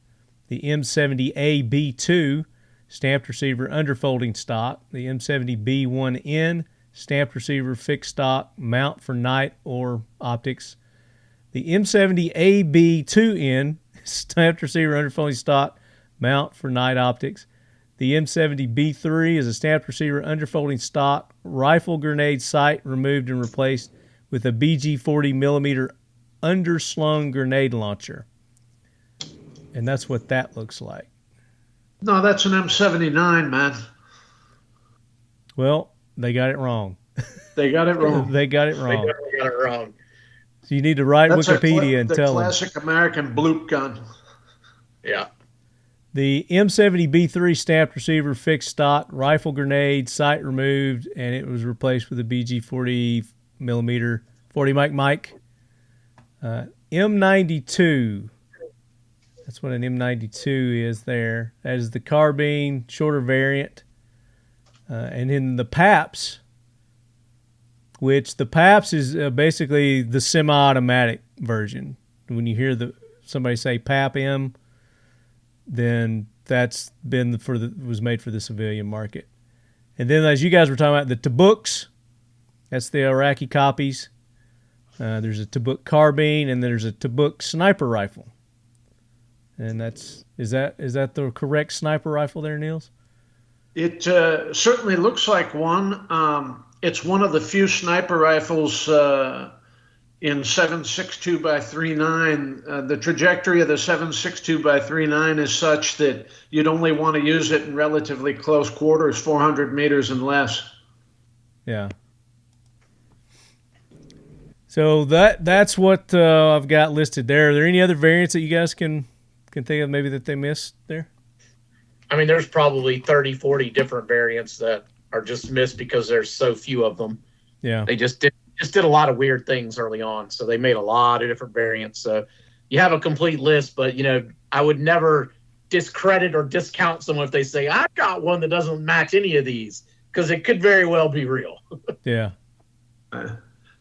The M70AB2, stamped receiver, underfolding stock. The M70B1N, stamped receiver, fixed stock, mount for night or optics. The M70AB2N, stamped receiver, underfolding stock, mount for night optics. The M70B3 is a stamped receiver, underfolding stock, rifle grenade sight removed and replaced with a BG 40 millimeter underslung grenade launcher. And that's what that looks like. No, that's an M79, man. Well, they got it wrong. They got it wrong. They got it wrong. They definitely got it wrong. So you need to write That's Wikipedia and tell them. The classic American bloop gun. Yeah. The M70B3 stamped receiver, fixed stock, rifle grenade, sight removed, and it was replaced with a BG 40 millimeter 40 mic. M92. That's what an M92 is there. That is the carbine, shorter variant. And in the PAPS, which the PAPS is basically the semi-automatic version. When you hear somebody say PAP M, then that's been was made for the civilian market. And then, as you guys were talking about, the Tabuks, that's the Iraqi copies. There's a Tabuk carbine, and there's a Tabuk sniper rifle. And is that the correct sniper rifle there, Nils? It certainly looks like one. It's one of the few sniper rifles in 7.62 by 3.9, the trajectory of the 7.62 by 3.9 is such that you'd only want to use it in relatively close quarters, 400 meters and less. Yeah. So that's what I've got listed there. Are there any other variants that you guys can think of maybe that they missed there? I mean, there's probably 30, 40 different variants that are just missed because there's so few of them. Yeah. They just did a lot of weird things early on. So they made a lot of different variants. So you have a complete list, but, you know, I would never discredit or discount someone if they say, I've got one that doesn't match any of these, because it could very well be real. Yeah.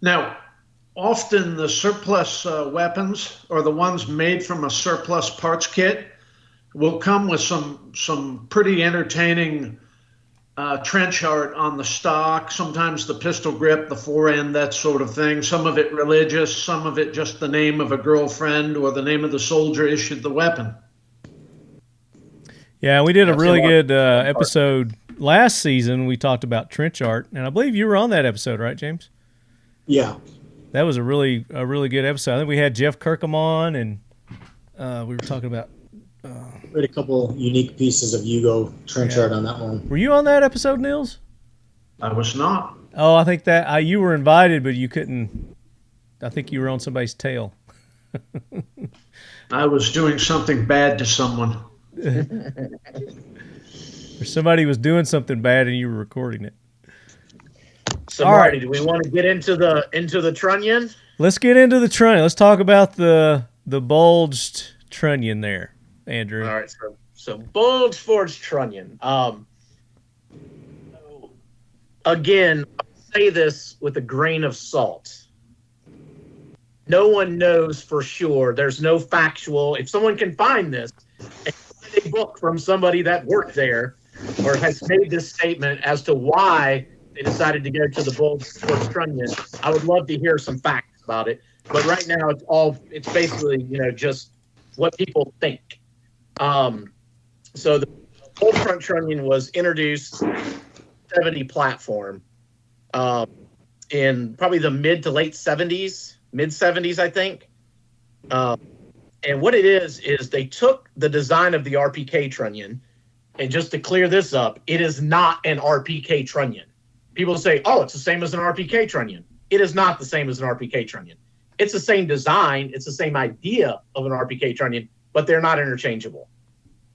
Now, often the surplus weapons, or the ones made from a surplus parts kit, will come with some pretty entertaining trench art on the stock, sometimes the pistol grip, the forend, that sort of thing. Some of it religious, some of it just the name of a girlfriend or the name of the soldier issued the weapon. Yeah, we did a really good episode last season. We talked about trench art, and I believe you were on that episode, right, James? Yeah. That was a really good episode. I think we had Jeff Kirkham on, and we were talking about... We had a couple unique pieces of Yugo trench art on that one. Were you on that episode, Nils? I was not. Oh, I think that you were invited, but you couldn't. I think you were on somebody's tail. I was doing something bad to someone. Or somebody was doing something bad and you were recording it. So, All Marty, right. do we want to get into the trunnion? Let's get into the trunnion. Let's talk about the bulged trunnion there, Andrew. All right, so bulge forged trunnion. Again, I'll say this with a grain of salt. No one knows for sure. There's no factual. If someone can find this, and find a book from somebody that worked there or has made this statement as to why they decided to go to the bulge forged trunnion, I would love to hear some facts about it. But right now, it's basically, just what people think. So the bulge front trunnion was introduced 70 platform in probably the mid 70s, I think. And what it is they took the design of the RPK trunnion, and just to clear this up, it is not an RPK trunnion. People say, oh, it's the same as an RPK trunnion. It is not the same as an RPK trunnion. It's the same design. It's the same idea of an RPK trunnion, but they're not interchangeable.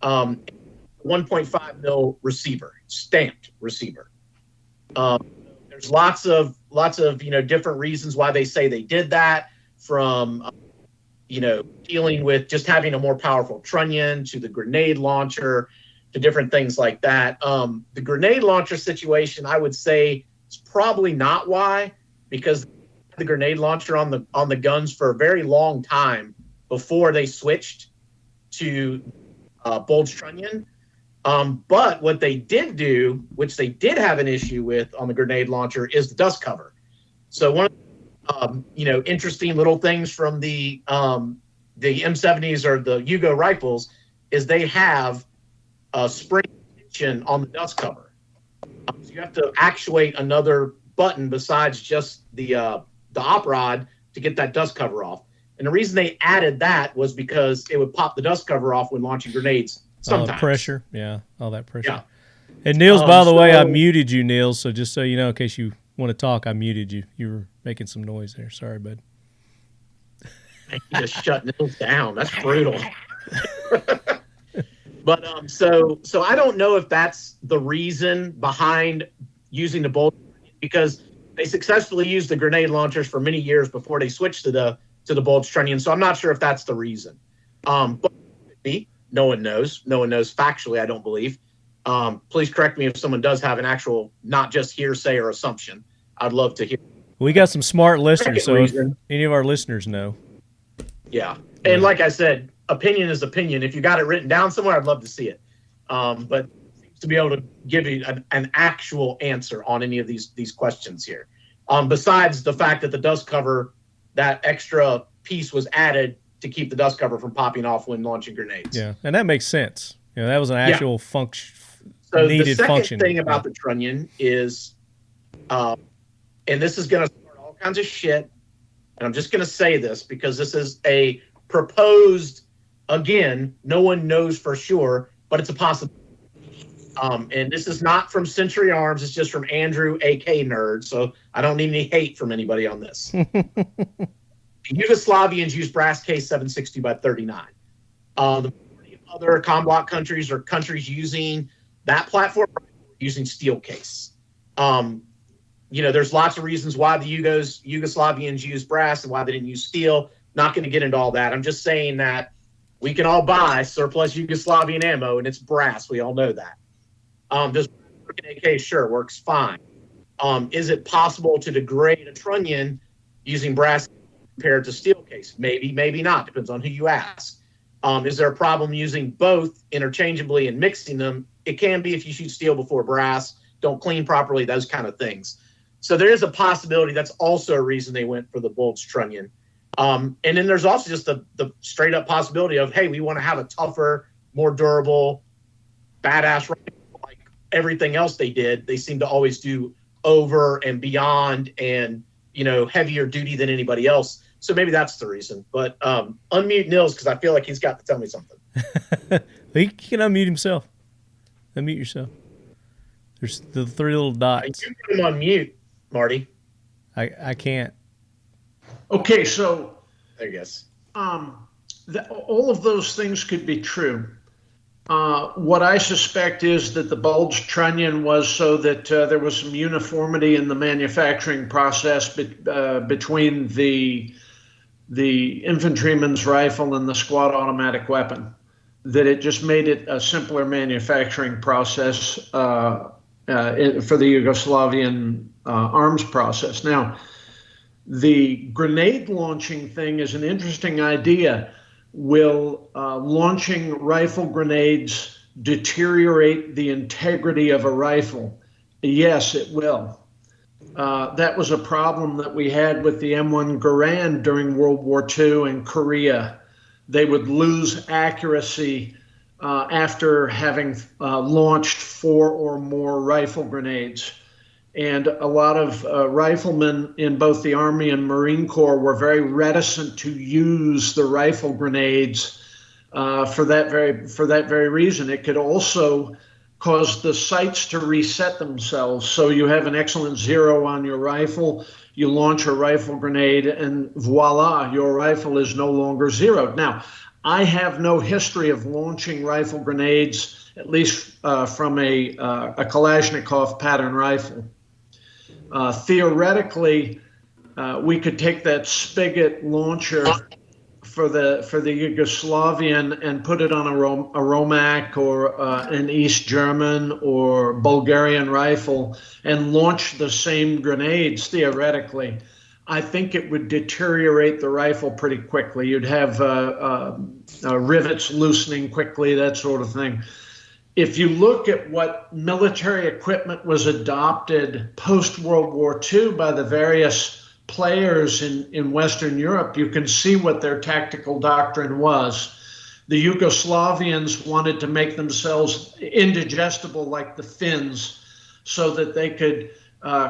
1.5 mil receiver, stamped receiver. There's lots of different reasons why they say they did that, from dealing with just having a more powerful trunnion to the grenade launcher to different things like that. The grenade launcher situation, I would say, is probably not why, because the grenade launcher on the guns for a very long time before they switched to bulge trunnion. But what they did do, which they did have an issue with on the grenade launcher, is the dust cover. So one of interesting little things from the M70s or the Yugo rifles is they have a spring tension on the dust cover. So you have to actuate another button besides just the op rod to get that dust cover off. And the reason they added that was because it would pop the dust cover off when launching grenades. Sometimes. All the pressure. Yeah, all that pressure. Yeah. And Nils, by the way, I muted you, Nils, so just so you know, in case you want to talk, I muted you. You were making some noise there. Sorry, bud. You just shut Nils down. That's brutal. But so I don't know if that's the reason behind using the bulge, because they successfully used the grenade launchers for many years before they switched to the bulge trunnion. So I'm not sure if that's the reason. But no one knows. No one knows factually, I don't believe. Please correct me if someone does have an actual, not just hearsay or assumption. I'd love to hear. We got some smart listeners, so if reason. any of our listeners know. Yeah. And like I said, opinion is opinion. If you got it written down somewhere, I'd love to see it. But to be able to give you an actual answer on any of these questions here. Besides the fact that the dust cover, that extra piece was added to keep the dust cover from popping off when launching grenades. Yeah, and that makes sense. That was an actual So needed the second function. thing about the trunnion is, and this is going to start all kinds of shit, and I'm just going to say this because this is a proposed, again, no one knows for sure, but it's a possibility. And this is not from Century Arms. It's just from Andrew AK Nerd. So I don't need any hate from anybody on this. The Yugoslavians use brass case 760 by 39. The majority of other COMBLOC countries or countries using that platform using steel case. There's lots of reasons why the Yugoslavians use brass and why they didn't use steel. Not going to get into all that. I'm just saying that we can all buy surplus Yugoslavian ammo and it's brass. We all know that. Does an AK? Sure, works fine. Is it possible to degrade a trunnion using brass compared to steel case? Maybe, maybe not. Depends on who you ask. Is there a problem using both interchangeably and mixing them? It can be if you shoot steel before brass, don't clean properly, those kind of things. So there is a possibility. That's also a reason they went for the bulge trunnion. And then there's also just the straight up possibility of, hey, we want to have a tougher, more durable, badass rifle. Like everything else they did, they seem to always do over and beyond and, heavier duty than anybody else. So maybe that's the reason. But unmute Nils because I feel like he's got to tell me something. He can unmute himself. Unmute yourself. There's the three little dots. You put him on mute, Marty. I can't. Okay, so there you go. All of those things could be true. What I suspect is that the bulge trunnion was so that there was some uniformity in the manufacturing process between the infantryman's rifle and the squad automatic weapon, that it just made it a simpler manufacturing process for the Yugoslavian arms process. Now, the grenade launching thing is an interesting idea. Will launching rifle grenades deteriorate the integrity of a rifle? Yes, it will. That was a problem that we had with the M1 Garand during World War II in Korea. They would lose accuracy after having launched 4 or more rifle grenades. And a lot of riflemen in both the Army and Marine Corps were very reticent to use the rifle grenades for that very reason. It could also cause the sights to reset themselves. So you have an excellent zero on your rifle, you launch a rifle grenade, and voila, your rifle is no longer zeroed. Now, I have no history of launching rifle grenades, at least from a Kalashnikov pattern rifle. Theoretically, we could take that spigot launcher for the Yugoslavian and put it on a Romak or an East German or Bulgarian rifle and launch the same grenades theoretically. I think it would deteriorate the rifle pretty quickly. You'd have rivets loosening quickly, that sort of thing. If you look at what military equipment was adopted post-World War II by the various players in Western Europe, you can see what their tactical doctrine was. The Yugoslavians wanted to make themselves indigestible like the Finns so that they could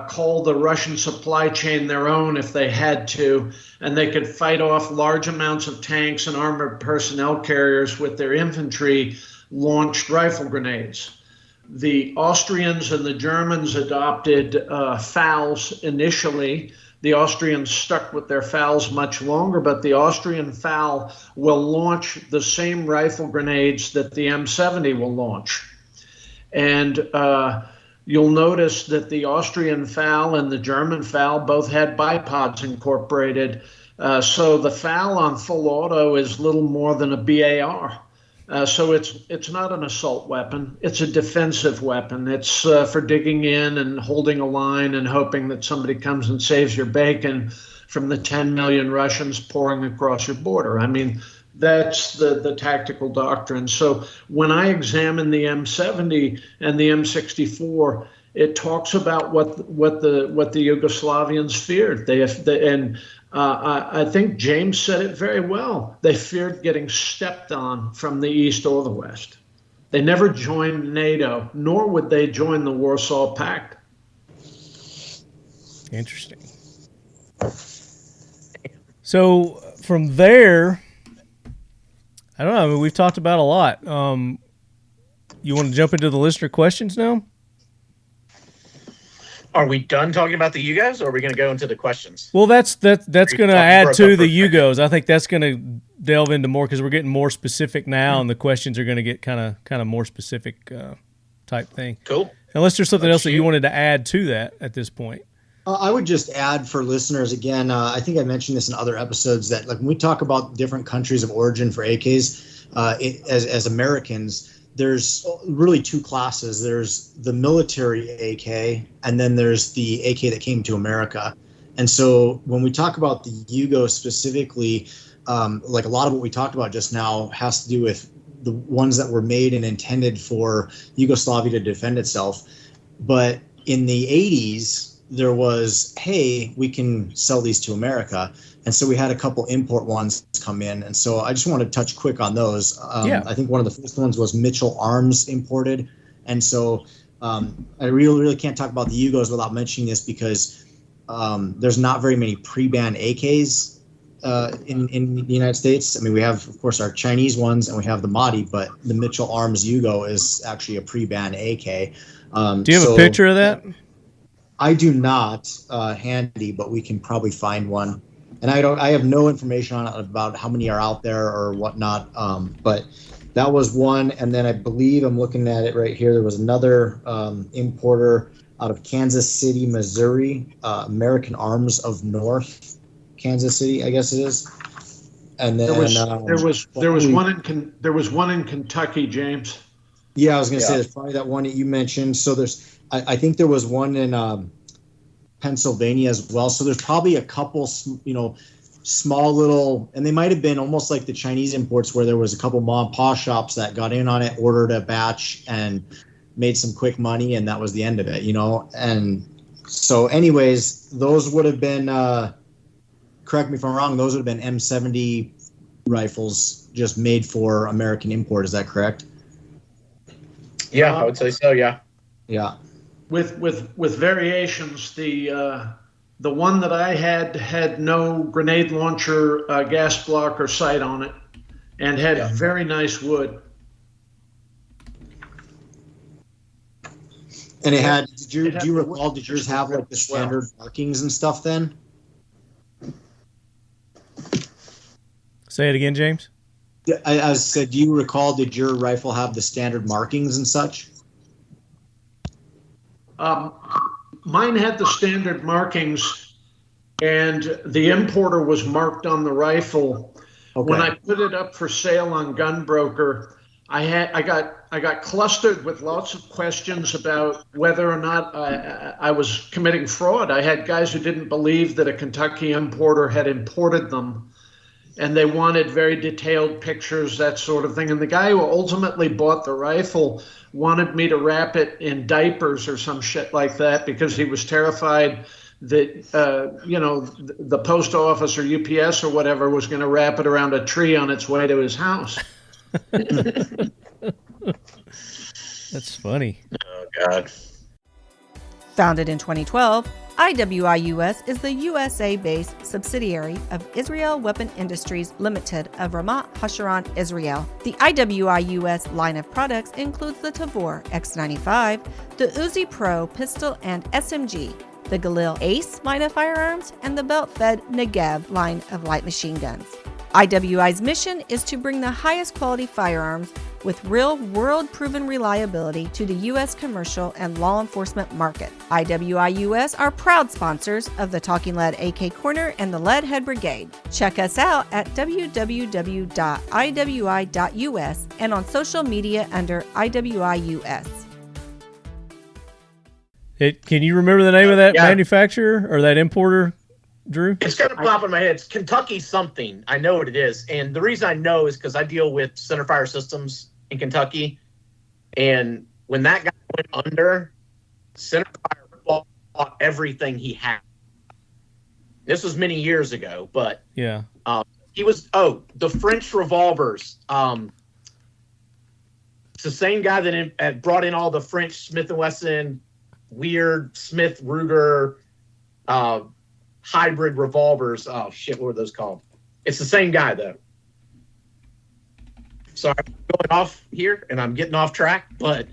call the Russian supply chain their own if they had to, and they could fight off large amounts of tanks and armored personnel carriers with their infantry launched rifle grenades. The Austrians and the Germans adopted FALs initially. The Austrians stuck with their FALs much longer, but the Austrian FAL will launch the same rifle grenades that the M70 will launch. And you'll notice that the Austrian FAL and the German FAL both had bipods incorporated. So the FAL on full auto is little more than a BAR. So it's not an assault weapon. It's a defensive weapon. It's for digging in and holding a line and hoping that somebody comes and saves your bacon from the 10 million Russians pouring across your border. I mean, that's the tactical doctrine. So when I examine the M70 and the M64, it talks about what the Yugoslavians feared. I think James said it very well. They feared getting stepped on from the east or the west. They never joined NATO, nor would they join the Warsaw Pact. Interesting. So from there, I don't know. I mean, we've talked about a lot. You want to jump into the listener questions now? Are we done talking about the Yugos, or are we going to go into the questions? Well, that's going to add to the Yugos. I think that's going to delve into more because we're getting more specific now, and the questions are going to get kind of more specific type thing. Cool. Unless there's something else that you wanted to add to that at this point. I would just add for listeners again. I think I mentioned this in other episodes that like when we talk about different countries of origin for AKs, as Americans, there's really two classes. There's the military AK, and then there's the AK that came to America. And so when we talk about the Yugo specifically, like a lot of what we talked about just now has to do with the ones that were made and intended for Yugoslavia to defend itself. But in the 80s, there was, hey, we can sell these to America. And so we had a couple import ones come in. And so I just want to touch quick on those. I think one of the first ones was Mitchell Arms imported. And so I really can't talk about the Yugos without mentioning this because there's not very many pre-ban AKs in the United States. I mean, we have, of course, our Chinese ones and we have the Mahdi, but the Mitchell Arms Yugo is actually a pre-ban AK. Do you have a picture of that? I do not handy, but we can probably find one. And I have no information on it about how many are out there or whatnot. But that was one. And then I believe I'm looking at it right here. There was another importer out of Kansas City, Missouri, American Arms of North Kansas City, I guess it is. And then there was one in Kentucky, James. Yeah, I was going to say there's probably that one that you mentioned. So I think there was one in Pennsylvania as well. So there's probably a couple, small little, and they might have been almost like the Chinese imports where there was a couple mom and pop shops that got in on it, ordered a batch and made some quick money. And that was the end of it, And so anyways, those would have been, correct me if I'm wrong, those would have been M70 rifles just made for American import. Is that correct? Yeah, I would say so. Yeah. Yeah. With variations, the one that I had no grenade launcher, gas block, or sight on it, and had very nice wood. And it had. Do you recall? Did yours have like the standard markings and stuff then? Say it again, James. I said, do you recall? Did your rifle have the standard markings and such? Mine had the standard markings, and the importer was marked on the rifle. Okay. When I put it up for sale on Gunbroker, I got clustered with lots of questions about whether or not I was committing fraud. I had guys who didn't believe that a Kentucky importer had imported them, and they wanted very detailed pictures, that sort of thing. And the guy who ultimately bought the rifle wanted me to wrap it in diapers or some shit like that because he was terrified that, the post office or UPS or whatever was going to wrap it around a tree on its way to his house. That's funny. Oh, God. Founded in 2012, IWIUS is the USA-based subsidiary of Israel Weapon Industries Limited of Ramat Hasharon, Israel. The IWIUS line of products includes the Tavor X95, the Uzi Pro pistol and SMG, the Galil Ace line of firearms, and the belt-fed Negev line of light machine guns. IWI's mission is to bring the highest quality firearms with real world-proven reliability to the U.S. commercial and law enforcement market. IWI-US are proud sponsors of the Talking Lead AK Corner and the Leadhead Brigade. Check us out at www.iwi.us and on social media under IWI-US. Can you remember the name of that manufacturer or that importer, Drew? It's kind of popping in my head. It's Kentucky something. I know what it is. And the reason I know is because I deal with Centerfire Systems in Kentucky. And when that guy went under, Centerfire bought everything he had. This was many years ago, but yeah, he was, the French revolvers. It's the same guy that had brought in all the French Smith & Wesson, weird Smith Ruger, hybrid revolvers. Oh shit, what were those called? It's the same guy though. Sorry, I'm going off here and I'm getting off track, but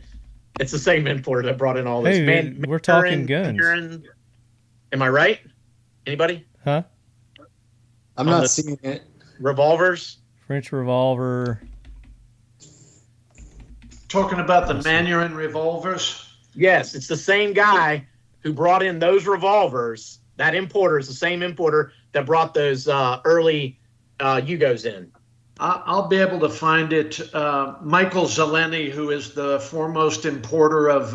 it's the same importer that brought in all this. Hey, we're talking guns. Am I right? Anybody? Huh? I'm not seeing it. Revolvers? French revolver. Talking about the Mandarin revolvers? Yes, it's the same guy who brought in those revolvers. That importer is the same importer that brought those early Yugos in. I'll be able to find it. Michael Zeleny, who is the foremost importer of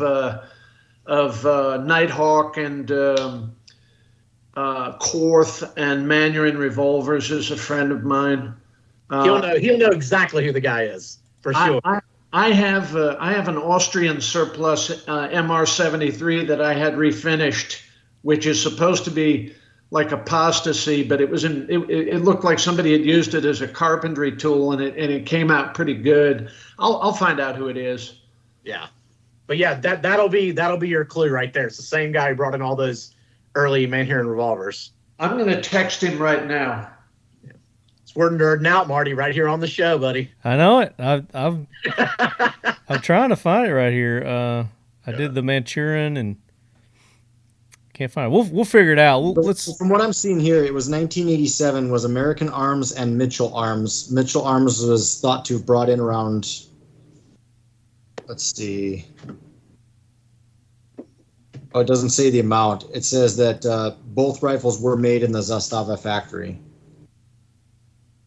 Nighthawk and Korth and Mandarin revolvers, is a friend of mine. He'll know exactly who the guy is for sure. I have an Austrian surplus MR73 that I had refinished, which is supposed to be like apostasy, but it looked like somebody had used it as a carpentry tool, and it came out pretty good. I'll find out who it is. Yeah, but yeah, that'll be your clue right there. It's the same guy who brought in all those early Mandarin revolvers. I'm going to text him right now. Yeah. It's we're nerding out, Marty, right here on the show, buddy. I know it. I'm trying to find it right here. I did the Manchurian and can't find it. We'll figure it out. Let's. From what I'm seeing here, it was 1987 was American Arms and Mitchell Arms. Mitchell Arms was thought to have brought in around, let's see. Oh, it doesn't say the amount. It says that both rifles were made in the Zastava factory.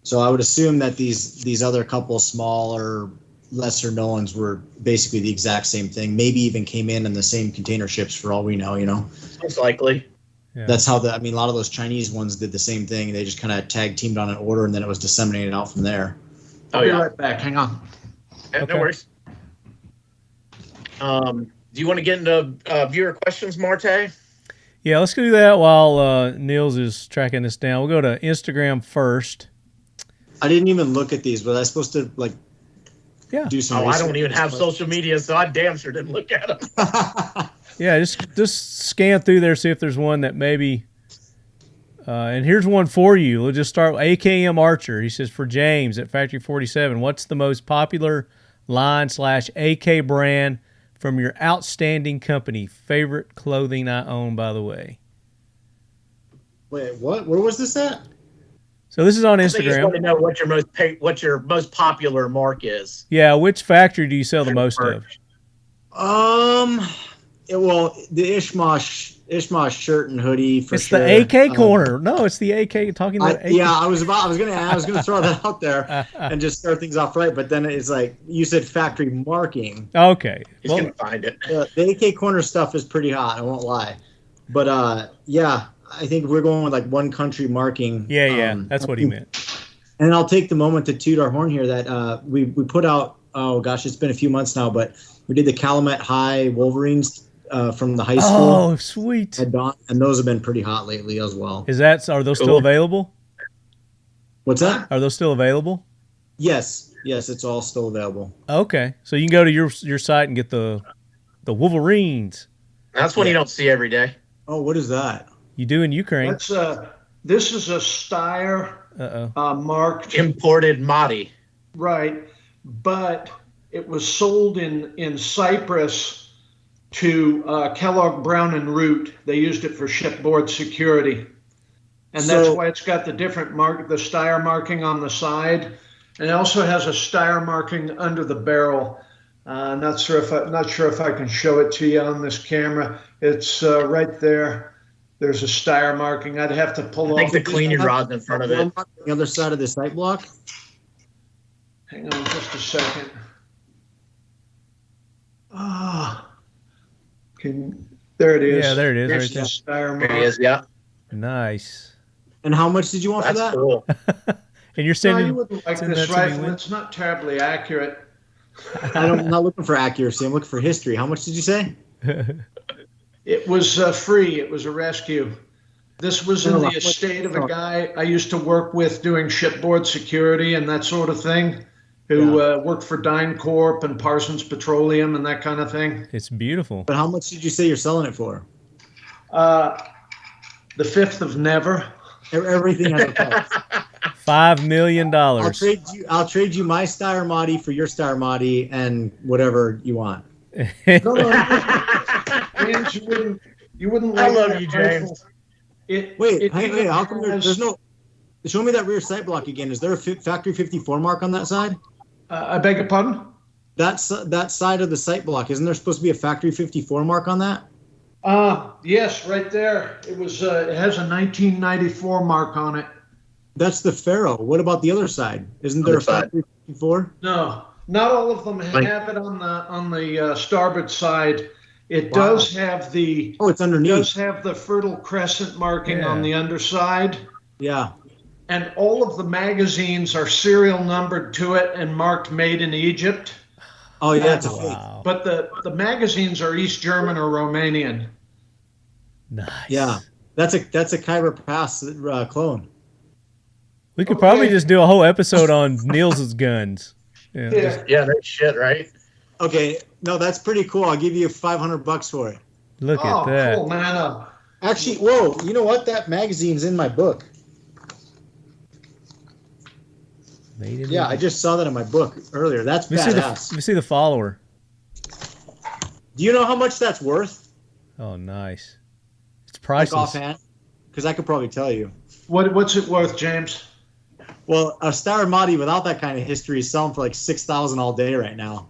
So I would assume that these other couple smaller, lesser known ones were basically the exact same thing. Maybe even came in the same container ships for all we know, you know. Most likely. Yeah. That's how a lot of those Chinese ones did the same thing. They just kind of tag teamed on an order and then it was disseminated out from there. I'll be right back. Hang on. Yeah, Okay. No worries. Do you want to get into viewer questions, Marte? Yeah, let's do that while Nils is tracking this down. We'll go to Instagram first. I didn't even look at these, but I was supposed to do some I research. don't even have social media, so I damn sure didn't look at them. Yeah, just scan through there, see if there's one that maybe. And here's one for you. We'll just start with AKM Archer. He says, for James at Factory 47, what's the most popular line / AK brand from your outstanding company? Favorite clothing I own, by the way. Wait, what? Where was this at? So this is on I think you just want Instagram. to know what your most popular mark is. Yeah, which factory do you sell the most of? The Ishmael shirt and hoodie for It's sure. the AK corner. No, it's the AK talking about AK. Yeah, I was gonna throw that out there and just start things off right, but then it's like you said factory marking. Okay. He's Well, gonna find it. The AK corner stuff is pretty hot. I won't lie, but yeah, I think we're going with like one country marking. yeah, that's what he meant. And I'll take the moment to toot our horn here that we put out. Oh gosh, it's been a few months now, but we did the Calumet High Wolverines from the high school. Oh, sweet. And those have been pretty hot lately as well. Are those still available? What's that? Are those still available? Yes, it's all still available. Okay, so you can go to your site and get the Wolverines. That's one you don't see every day. Oh, what is that? You do in Ukraine. This is a Steyr marked. Imported Mahdi. Right, but it was sold in Cyprus to Kellogg Brown and Root. They used it for shipboard security, and that's why it's got the different mark, the Steyr marking on the side, and it also has a Steyr marking under the barrel. Not sure if I can show it to you on this camera. It's right there. There's a Steyr marking. I'd have to pull off. I think the cleaning rod's in front of it. On the other side of the sight block. Hang on just a second. There it is. Yeah, there it is. There's Right the Steyr There mark. he is, yeah. there. Nice. And how much did you want That's for that? cool. And you're No, sending. you wouldn't like send this that to me rifle. when- It's not terribly accurate. I'm not looking for accuracy. I'm looking for history. How much did you say? It was free. It was a rescue. This was in the estate of a guy I used to work with doing shipboard security and that sort of thing, who worked for DynCorp and Parsons Petroleum and that kind of thing. It's beautiful. But how much did you say you're selling it for? The fifth of never. Everything has a price. $5 million. I'll trade you my Steyr Madi for your Steyr Madi and whatever you want. No, James, you wouldn't. I like love that you, rifle. James. Wait, how come there's no? Show me that rear sight block again. Is there a factory 54 mark on that side? I beg your pardon? That side of the sight block, isn't there supposed to be a factory 54 mark on that? Yes, right there. It was. It has a 1994 mark on it. That's the Pharaoh. What about the other side? Isn't there a factory 54? No, not all of them have it on the starboard side. It does have the. Oh, it's underneath. It does have the Fertile Crescent marking on the underside. Yeah. And all of the magazines are serial numbered to it and marked "Made in Egypt." Oh yeah, it's a fake. Wow. But the magazines are East German or Romanian. Nice. Yeah, that's a Kyber Pass clone. We could probably just do a whole episode on Nils's guns. Yeah. Yeah, that's shit, right? Okay, no, that's pretty cool. I'll give you $500 for it. Look at that. Cool, man. Actually, whoa, you know what? That magazine's in my book. Yeah, I just saw that in my book earlier. That's badass. Let me see the follower. Do you know how much that's worth? Oh, nice. It's Like priceless. offhand? Because I could probably tell you. What's it worth, James? Well, a Steyr Madi without that kind of history is selling for like $6,000 all day right now,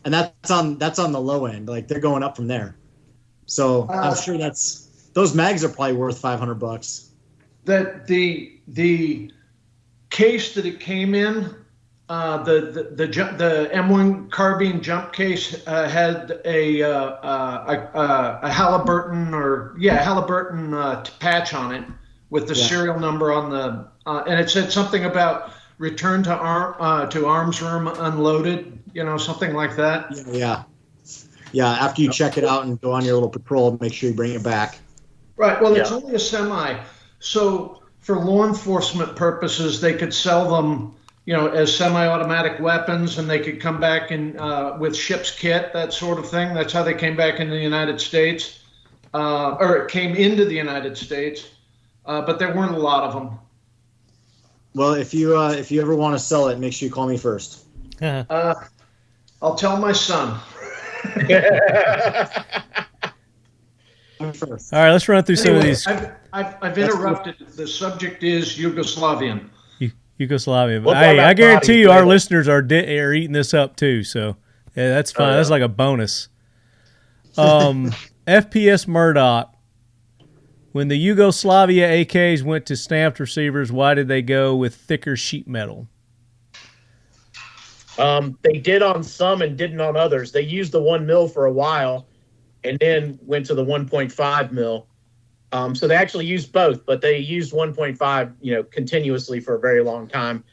and that's on the low end. Like they're going up from there. So I'm sure those mags are probably worth $500. That the case that it came in, the M1 carbine jump case had a Halliburton patch on it with the serial number on the and it said something about return to arms room unloaded, something like that. Yeah. After you check it out and go on your little patrol, make sure you bring it back. Right. Well, it's only a semi, so for law enforcement purposes, they could sell them, as semi-automatic weapons, and they could come back with ship's kit, that sort of thing. That's how they came back into the United States, or came into the United States. But there weren't a lot of them. Well, if you ever want to sell it, make sure you call me first. I'll tell my son. First. All right, let's run through some of these. I've interrupted. The subject is Yugoslavian. Yugoslavian. We'll Hey, talk I about guarantee you bodies our later. listeners are eating this up too. So yeah, that's fine. That's like a bonus. FPS Murdoch. When the Yugoslavia AKs went to stamped receivers, why did they go with thicker sheet metal? They did on some and didn't on others. They used the 1 mil for a while and then went to the 1.5 mil. So they actually used both, but they used 1.5, continuously for a very long time.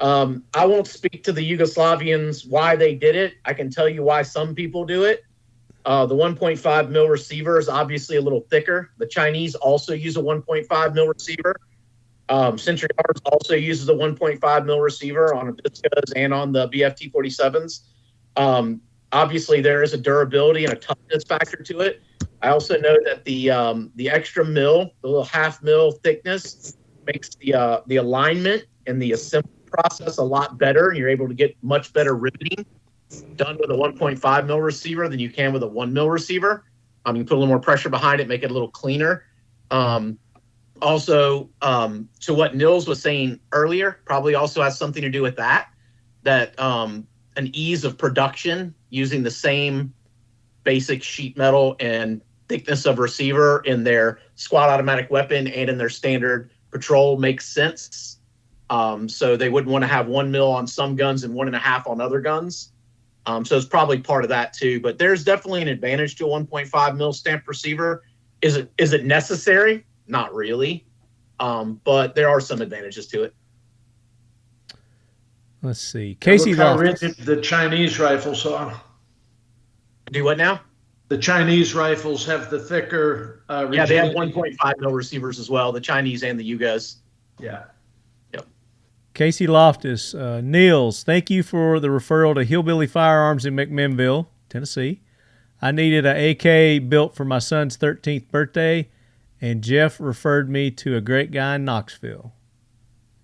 I won't speak to the Yugoslavians why they did it. I can tell you why some people do it. The 1.5 mil receiver is obviously a little thicker. The Chinese also use a 1.5 mil receiver. Century Arms also uses a 1.5 mil receiver on Viscas and on the BFT47s. Obviously, there is a durability and a toughness factor to it. I also know that the extra mil, the little half mil thickness, makes the alignment and the assembly process a lot better. You're able to get much better riveting done with a 1.5 mil receiver than you can with a 1 mil receiver. You can put a little more pressure behind it, make it a little cleaner. Also, to what Nils was saying earlier, probably also has something to do with that an ease of production using the same basic sheet metal and thickness of receiver in their squad automatic weapon and in their standard patrol makes sense. So they wouldn't want to have 1 mil on some guns and 1.5 on other guns. So it's probably part of that too. But there's definitely an advantage to a 1.5 mil stamped receiver. Is it necessary? Not really. But there are some advantages to it. Let's see. Casey Look how Loftus. rigid the Chinese rifles are. Do what now? The Chinese rifles have the thicker. Yeah, they have 1.5 mil receivers as well. The Chinese and the Yugos. Yeah. Casey Loftus. Nils, thank you for the referral to Hillbilly Firearms in McMinnville, Tennessee. I needed an AK built for my son's 13th birthday and Jeff referred me to a great guy in Knoxville.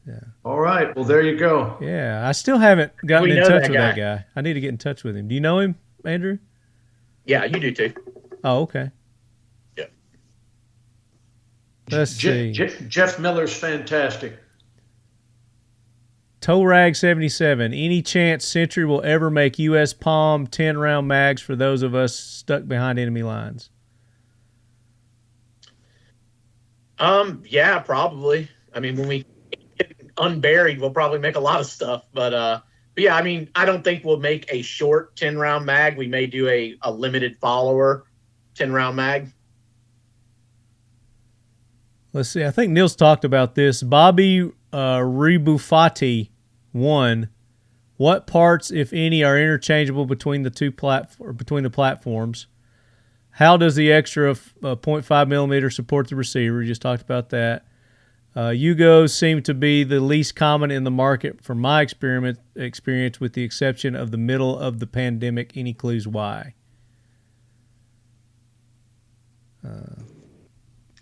Yeah. All right. Well, there you go. Yeah, I still haven't gotten We in know touch that with guy. that guy. I need to get in touch with him. Do you know him, Andrew? Yeah, you do too. Oh, okay. Yeah. Let's see. Jeff Miller's fantastic. Torag 77. Any chance Century will ever make U.S. Palm 10-round mags for those of us stuck behind enemy lines? Yeah, probably. I mean, when we get unburied, we'll probably make a lot of stuff. But yeah, I mean, I don't think we'll make a short 10-round mag. We may do a limited follower 10-round mag. Let's see. I think Nils talked about this. Bobby Rebuffati 1. What parts, if any, are interchangeable between the platforms? How does the extra 0.5 millimeter support the receiver? You just talked about that. Yugos seem to be the least common in the market from my experience, with the exception of the middle of the pandemic. Any clues why?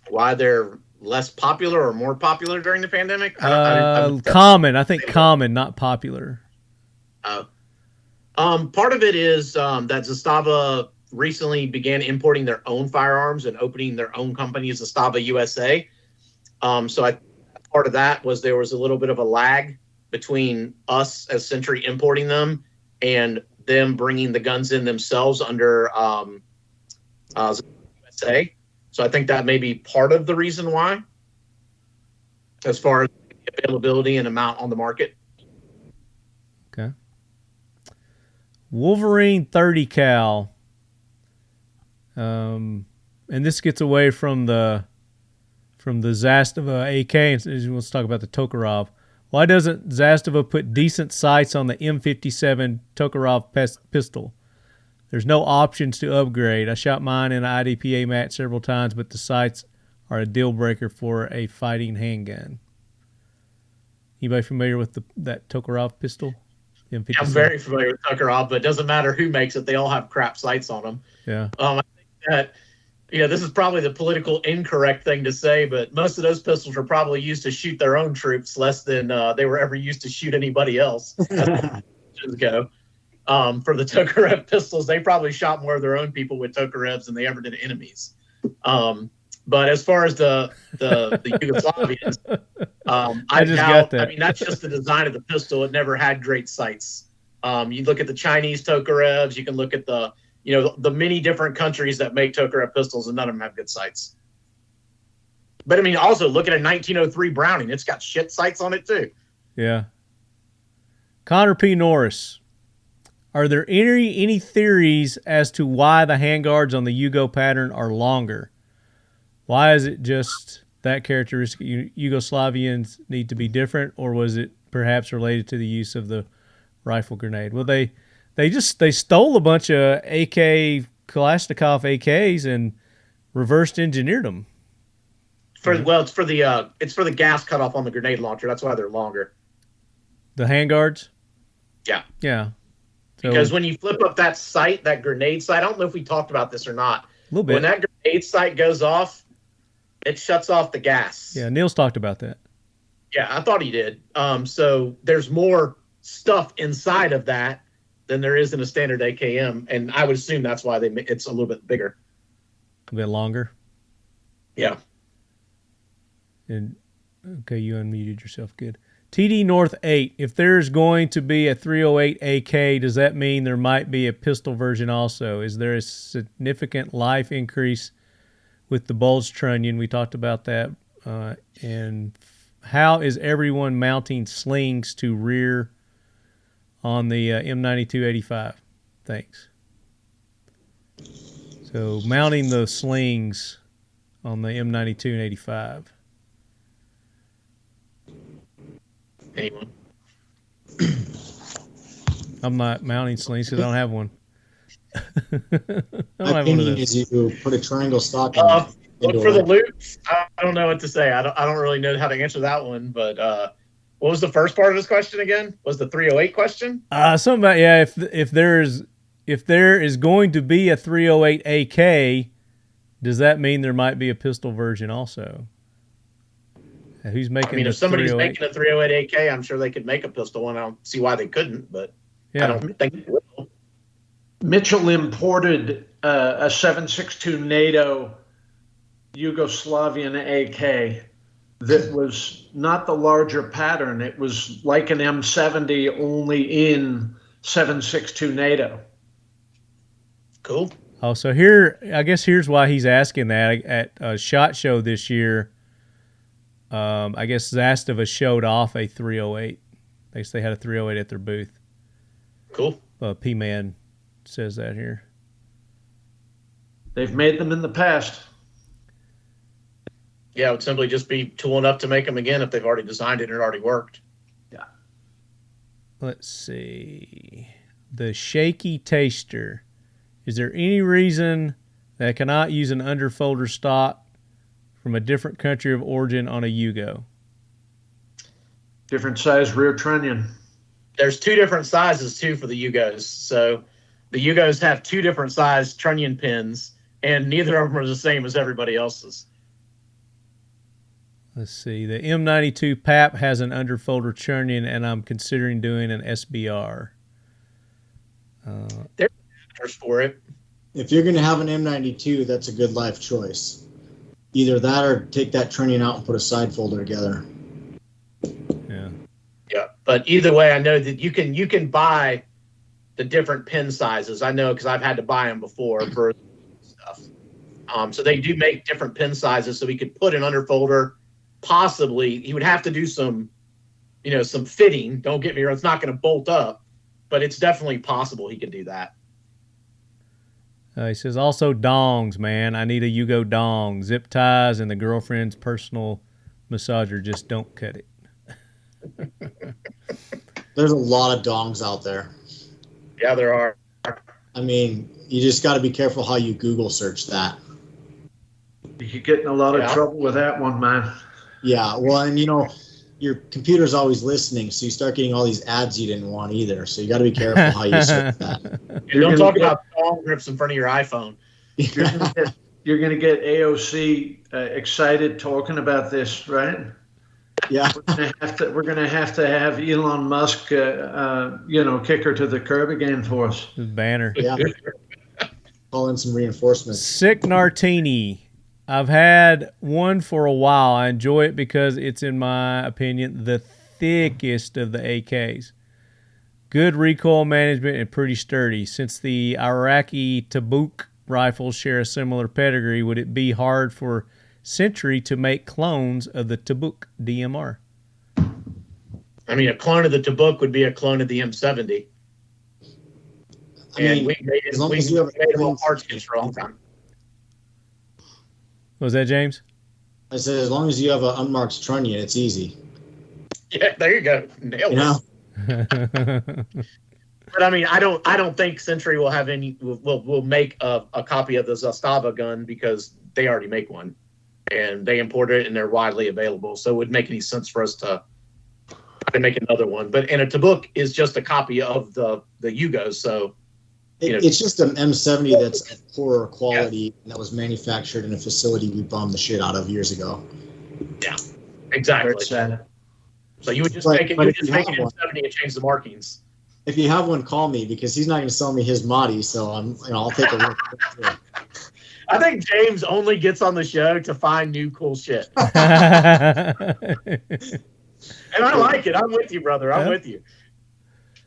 Why they're less popular or more popular during the pandemic? Common. I think common, not popular. Part of it is that Zastava recently began importing their own firearms and opening their own company, Zastava USA. So part of that was there was a little bit of a lag between us as Century importing them and them bringing the guns in themselves under USA. So I think that may be part of the reason why, as far as availability and amount on the market. Okay. Wolverine 30 cal. And this gets away from the Zastava AK, and let's talk about the Tokarov. Why doesn't Zastava put decent sights on the M57 Tokarov pistol? There's no options to upgrade. I shot mine in an IDPA match several times, but the sights are a deal breaker for a fighting handgun. Anybody familiar with that Tokarov pistol? I'm very familiar with Tokarov, but it doesn't matter who makes it. They all have crap sights on them. Yeah. I think that, this is probably the political incorrect thing to say, but most of those pistols were probably used to shoot their own troops less than they were ever used to shoot anybody else. Ago. For the Tokarev pistols, they probably shot more of their own people with Tokarevs than they ever did enemies. But as far as the Yugoslavians, I got that. I mean, that's just the design of the pistol. It never had great sights. You look at the Chinese Tokarevs, you can look at the many different countries that make Tokarev pistols, and none of them have good sights. But I mean, also look at a 1903 Browning. It's got shit sights on it too. Yeah. Connor P. Norris. Are there any theories as to why the handguards on the Yugo pattern are longer? Why is it just that characteristic Yugoslavians need to be different, or was it perhaps related to the use of the rifle grenade? Well, they stole a bunch of AK Kalashnikov AKs and reversed engineered them. It's for the gas cutoff on the grenade launcher. That's why they're longer. The handguards? Yeah. Yeah. So, because when you flip up that sight, that grenade sight, I don't know if we talked about this or not. A little bit. When that grenade sight goes off, it shuts off the gas. Yeah, Nils talked about that. Yeah, I thought he did. So there's more stuff inside of that than there is in a standard AKM, and I would assume that's why it's a little bit bigger. A bit longer? Yeah. And okay, you unmuted yourself. Good. TD North 8, if there's going to be a 308 AK, does that mean there might be a pistol version also? Is there a significant life increase with the bulge trunnion? We talked about that. And how is everyone mounting slings to rear on the M9285? Thanks. So mounting the slings on the M92 and 85. Anyone? I'm not mounting slings because I don't have one. My opinion is you put a triangle stock in look for the loops. I don't know what to say. I don't really know how to answer that one. But what was the first part of this question again? Was the 308 question? Something about, yeah, if there is going to be a 308 AK, Does that mean there might be a pistol version also? Who's making? I mean, if somebody's making a 308 AK, I'm sure they could make a pistol one. I don't see why they couldn't, but I don't think they will. Mitchell imported a 7.62 NATO Yugoslavian AK that was not the larger pattern. It was like an M70, only in 7.62 NATO. Cool. Oh, so here, I guess here's why he's asking that. At a SHOT Show this year, I guess Zastava showed off a 308. They had a 308 at their booth. Cool. P-Man says that here. They've made them in the past. Yeah, it would simply just be tool enough to make them again if they've already designed it and it already worked. Yeah. Let's see. The Shaky Taster. Is there any reason that I cannot use an underfolder stock from a different country of origin on a Yugo? Different size rear trunnion. There's two different sizes, too, for the Yugos. So the Yugos have two different size trunnion pins, and neither of them are the same as everybody else's. Let's see. The M92 PAP has an underfolder trunnion, and I'm considering doing an SBR. There's answers for it. If you're going to have an M92, that's a good life choice. Either that or take that trunnion out and put a side folder together. Yeah. Yeah, but either way, I know that you can buy the different pin sizes. I know because I've had to buy them before for stuff. So they do make different pin sizes, so we could put an underfolder. Possibly, he would have to do some fitting. Don't get me wrong; it's not going to bolt up, but it's definitely possible he could do that. He says also dongs, man. I need a Yugo dong. Zip ties and the girlfriend's personal massager just don't cut it. There's a lot of dongs out there. Yeah, there are. I mean, you just got to be careful how you Google search that. You get in a lot of trouble with that one, man. Yeah, well, and your computer's always listening, so you start getting all these ads you didn't want either. So you got to be careful how you search that. Don't talk about dong grips in front of your iPhone. You're going to get AOC excited talking about this, right? Yeah. We're going to have to have Elon Musk, kick her to the curb again for us. His banner. Yeah. Call in some reinforcements. Sick Nartini. I've had one for a while. I enjoy it because it's, in my opinion, the thickest of the AKs. Good recoil management and pretty sturdy. Since the Iraqi Tabuk rifles share a similar pedigree, would it be hard for Century to make clones of the Tabuk DMR? I mean, a clone of the Tabuk would be a clone of the M70. And we made them all parts kits for a long time. What was that, James? I said, as long as you have an unmarked trunnion, it's easy. Yeah, there you go. Nailed it. But I mean, I don't think Century will have will make a copy of the Zastava gun because they already make one, and they import it and they're widely available. So it wouldn't make any sense for us to make another one. But a Tabuk is just a copy of the Yugos, so. It's just an M70 that's poorer quality and that was manufactured in a facility we bombed the shit out of years ago. Yeah, exactly. So you would just make an M70 and change the markings. If you have one, call me because he's not going to sell me his Mahdi, so I'll take a look. I think James only gets on the show to find new cool shit. And I like it. I'm with you, brother. I'm with you.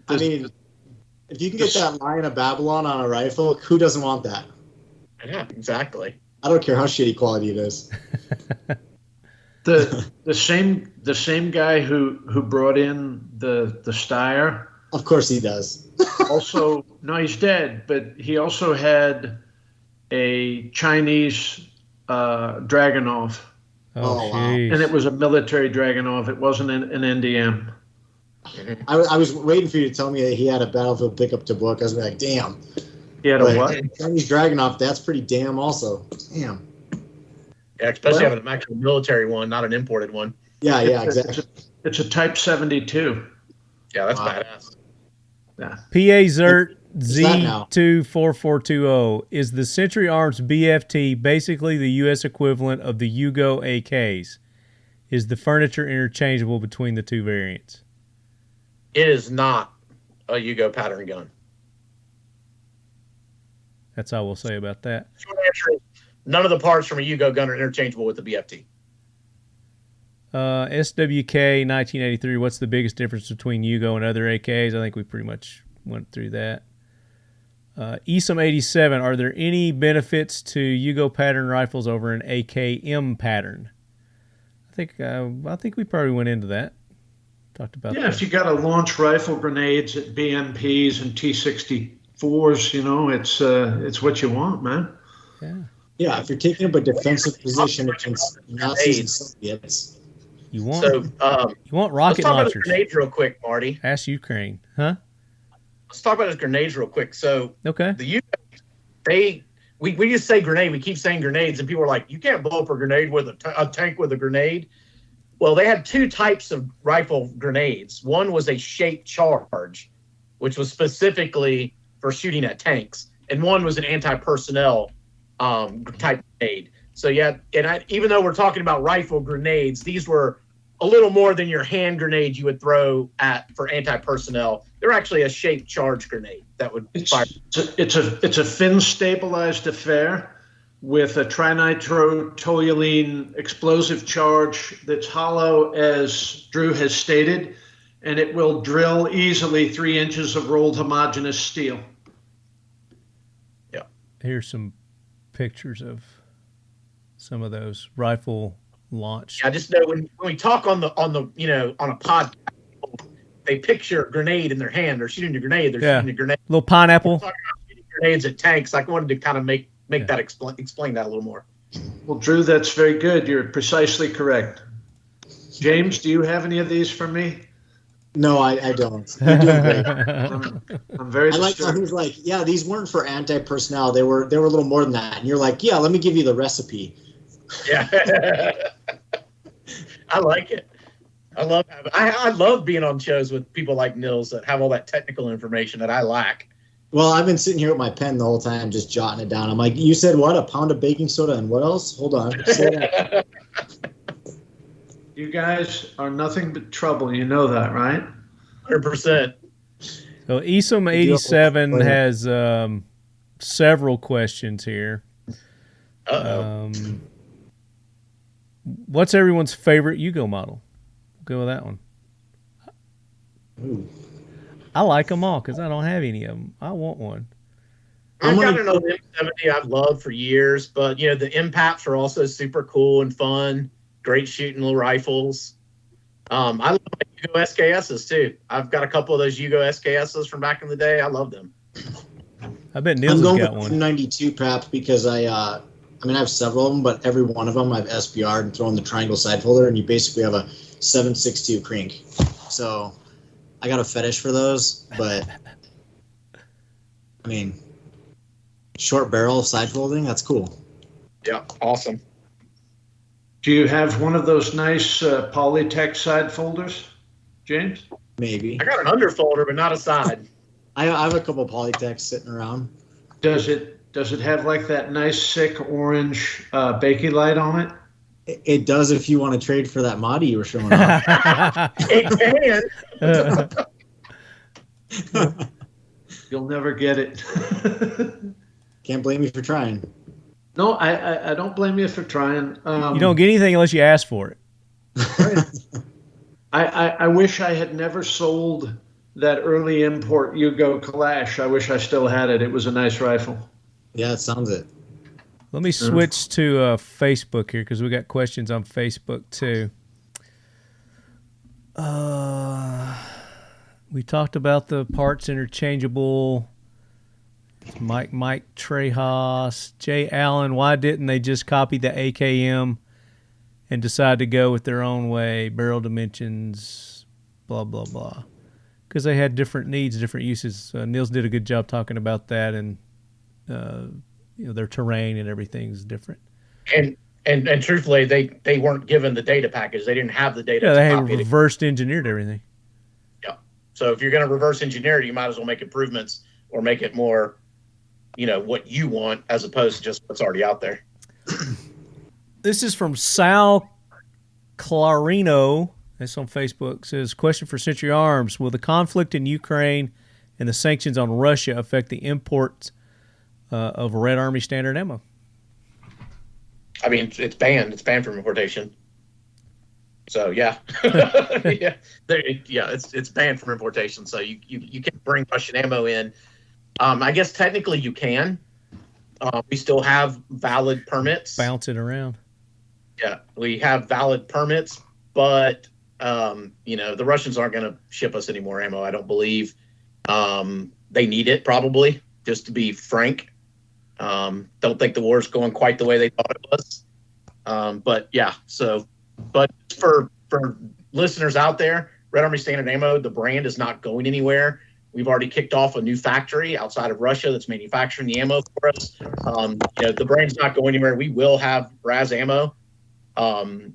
I mean, if you can get that Lion of Babylon on a rifle, who doesn't want that? Yeah, exactly. I don't care how shitty quality it is. The same guy who brought in the Steyr. Of course he does. Also, no, he's dead, but he also had a Chinese Dragunov. Oh, wow. And it was a military Dragunov. It wasn't an NDM. I was waiting for you to tell me that he had a Battlefield pickup to book. I was like, damn. He had a what? Chinese Dragunov, that's pretty damn also. Damn. Yeah, especially having an actual military one, not an imported one. Yeah, exactly. It's a Type 72. Yeah, that's badass. Yeah. PA Zert that now? Z24420. Is the Century Arms BFT basically the U.S. equivalent of the Yugo AKs? Is the furniture interchangeable between the two variants? It is not a Yugo pattern gun. That's all we'll say about that. Short answer is none of the parts from a Yugo gun are interchangeable with the BFT. SWK 1983. What's the biggest difference between Yugo and other AKs? I think we pretty much went through that. Ep5 87. Are there any benefits to Yugo pattern rifles over an AKM pattern? I think we probably went into that. Talked about that. If you got to launch rifle grenades at BMPs and T-64s, you know, it's what you want, man. Yeah, if you're taking up a defensive position against Nazis and Soviets, you want rocket let's talk launchers. About his grenades real quick, Marty. Ask Ukraine, huh? Let's talk about his grenades real quick. So okay, the Yugo, we just say grenade. We keep saying grenades, and people are like, you can't blow up a grenade with a tank with a grenade. Well, they had two types of rifle grenades. One was a shaped charge, which was specifically for shooting at tanks, and one was an anti-personnel type grenade. So even though we're talking about rifle grenades, these were a little more than your hand grenade you would throw for anti-personnel. They're actually a shaped charge grenade that would fire. It's a fin stabilized affair with a trinitrotoluene explosive charge that's hollow, as Drew has stated, and it will drill easily 3 inches of rolled homogeneous steel. Yeah. Here's some pictures of some of those rifle launch. I just know when we talk on a podcast, they picture a grenade in their hand. They're shooting a grenade. They're shooting a grenade. Little pineapple. We're talking about shooting grenades at tanks. I wanted to kind of make that explain that a little more. Well, Drew, that's very good. You're precisely correct. James, do you have any of these for me? No, I don't. You're doing great. I'm very. I like how he's like, yeah, these weren't for anti-personnel. They were a little more than that. And you're like, yeah, let me give you the recipe. Yeah, I like it. I love being on shows with people like Nils that have all that technical information that I lack. Well, I've been sitting here with my pen the whole time, just jotting it down. I'm like, you said what? A pound of baking soda and what else? Hold on. Say that. You guys are nothing but trouble. You know that, right? 100%. So Ep5 87 has several questions here. What's everyone's favorite Yugo model? Go with that one. Ooh. I like them all because I don't have any of them. I want one. I've got another M70 I've loved for years, but the Impaps are also super cool and fun. Great shooting little rifles. I love my Yugo SKSs too. I've got a couple of those Yugo SKSs from back in the day. I love them. I bet Nils has got one. I'm going with M92 Pap because I have several of them, but every one of them I've SPR'd and thrown the triangle side folder, and you basically have a 7.62 crank. So I got a fetish for those, but I mean, short barrel side folding, that's cool. Yeah, awesome. Do you have one of those nice Polytech side folders, James? Maybe. I got an underfolder, but not a side. I have a couple Polytechs sitting around. Does it have like that nice sick orange bakey light on it? It does if you want to trade for that Mahdi you were showing off. It can. You'll never get it. Can't blame you for trying. No, I don't blame you for trying. You don't get anything unless you ask for it. Right. I wish I had never sold that early import Yugo Kalash. I wish I still had it. It was a nice rifle. Yeah, it sounds it. Let me switch to Facebook here because we got questions on Facebook too. We talked about the parts interchangeable. Mike Trejas, Jay Allen. Why didn't they just copy the AKM and decide to go with their own way? Barrel dimensions, blah blah blah. Because they had different needs, different uses. Nils did a good job talking about that, and their terrain and everything's different. And truthfully, they weren't given the data package. They didn't have the data. Yeah, they had reversed engineered everything. Yeah. So if you're going to reverse engineer it, you might as well make improvements or make it more, what you want as opposed to just what's already out there. This is from Sal Clarino. That's on Facebook. It says, question for Century Arms. Will the conflict in Ukraine and the sanctions on Russia affect the imports of Red Army standard ammo? I mean, it's banned. It's banned from importation. So yeah, it's banned from importation. So you can't bring Russian ammo in. I guess technically you can. We still have valid permits. Bounce it around. Yeah, we have valid permits, but the Russians aren't going to ship us any more ammo. I don't believe. They need it probably, just to be frank. Don't think the war's going quite the way they thought it was. But for listeners out there, Red Army Standard Ammo, the brand is not going anywhere. We've already kicked off a new factory outside of Russia that's manufacturing the ammo for us. The brand's not going anywhere. We will have RAS ammo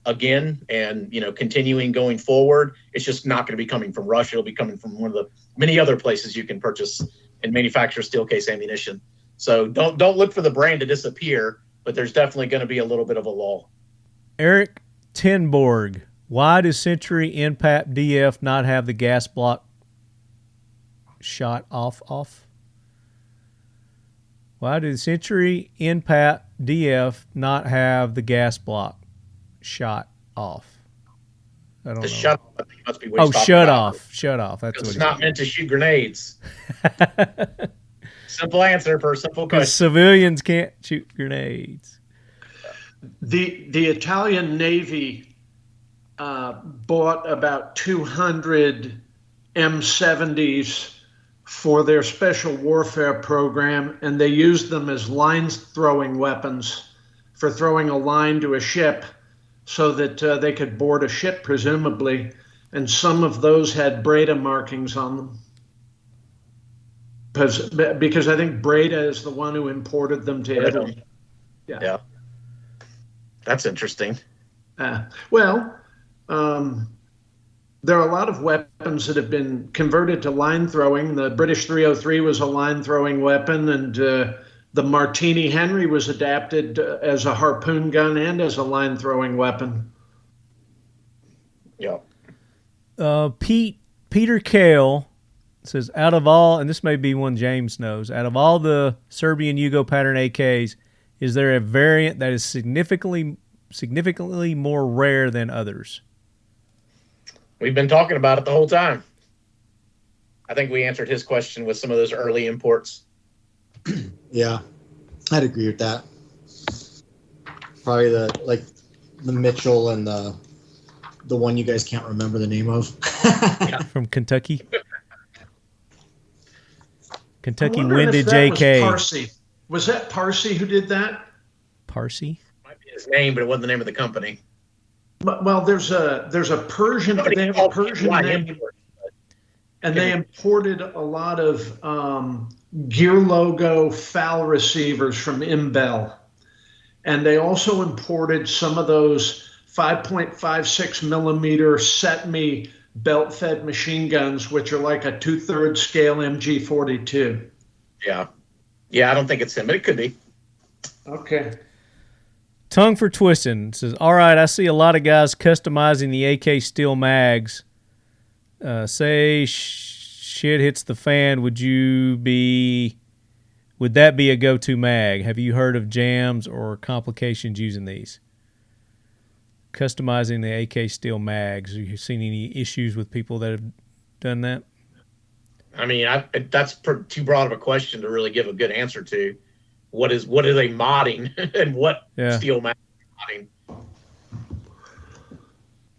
again, and continuing going forward. It's just not going to be coming from Russia. It'll be coming from one of the many other places you can purchase and manufacture steel case ammunition. So don't look for the brand to disappear, but there's definitely going to be a little bit of a lull. Eric Tenborg, why does Century NPAP DF not have the gas block shot off? Why did Century NPAP DF not have the gas block shot off? I don't know. Shut off must be shut off. Shut off. That's what it's not meant to shoot grenades. Simple answer for a simple question. Civilians can't shoot grenades. The Italian Navy bought about 200 M70s for their special warfare program, and they used them as line throwing weapons for throwing a line to a ship so that they could board a ship, presumably, and some of those had Breda markings on them. Because I think Breda is the one who imported them to Italy. Yeah. That's interesting. There are a lot of weapons that have been converted to line throwing. The British 303 was a line throwing weapon, and the Martini Henry was adapted as a harpoon gun and as a line throwing weapon. Yeah. Peter Kale says, out of all, and this may be one James knows, out of all the Serbian Yugo pattern AKs, is there a variant that is significantly more rare than others? We've been talking about it the whole time. I think we answered his question with some of those early imports. Yeah, I'd agree with that. Probably the Mitchell and the one you guys can't remember the name of. Yeah. From Kentucky. Kentucky Windage AK. Was that Parsi who did that? Parsi? Might be his name, but it wasn't the name of the company. Well, there's a Persian. They have a Persian name, and they imported a lot of gear logo FAL receivers from Imbel, and they also imported some of those 5.56 millimeter Setme belt-fed machine guns, which are like a 2/3 scale MG42. Yeah, I don't think it's him, but it could be. Okay. Tongue for Twisting says, all right, I see a lot of guys customizing the AK steel mags. Say shit hits the fan, would that be a go-to mag? Have you heard of jams or complications using these? Customizing the AK steel mags. Have you seen any issues with people that have done that? I mean, that's too broad of a question to really give a good answer to. What are they modding and what steel mag are modding?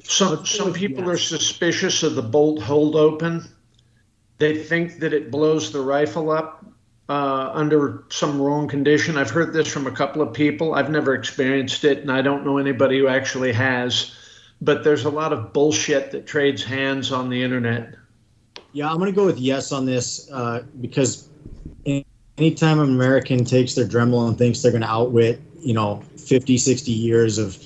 Some people are suspicious of the bolt hold open. They think that it blows the rifle up under some wrong condition. I've heard this from a couple of people. I've never experienced it, and I don't know anybody who actually has. But there's a lot of bullshit that trades hands on the internet. Yeah, I'm going to go with yes on this because anytime an American takes their Dremel and thinks they're going to outwit, 50, 60 years of,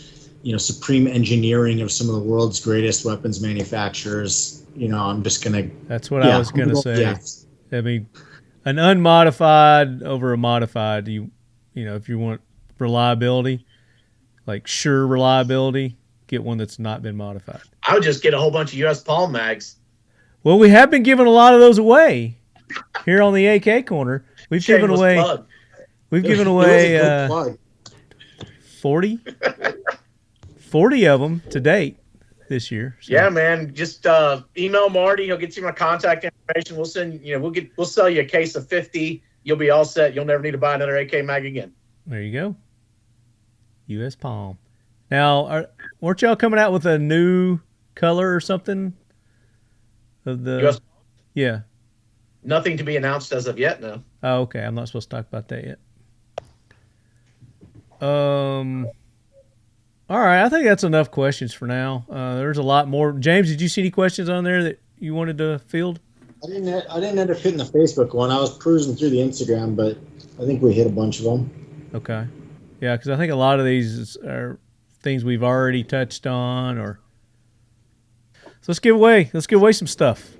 supreme engineering of some of the world's greatest weapons manufacturers, I'm just going to... That's what I was going to say. Yes. I mean, an unmodified over a modified. You know, if you want reliability, like sure reliability, get one that's not been modified. I would just get a whole bunch of U.S. Palm mags. Well, we have been giving a lot of those away here on the AK Corner. We've given away. Plug. We've given away 40 of them to date this year. So. Yeah, man. Just email Marty. He'll get you my contact information. We'll send. We'll sell you a case of 50. You'll be all set. You'll never need to buy another AK mag again. There you go. U.S. Palm. Now, weren't y'all coming out with a new color or something? Of the US? Yeah. Nothing to be announced as of yet. No. Oh, okay. I'm not supposed to talk about that yet. All right. I think that's enough questions for now. There's a lot more. James, did you see any questions on there that you wanted to field? I didn't end up hitting the Facebook one. I was cruising through the Instagram, but I think we hit a bunch of them. Okay. Yeah, because I think a lot of these are things we've already touched on. So let's give away some stuff.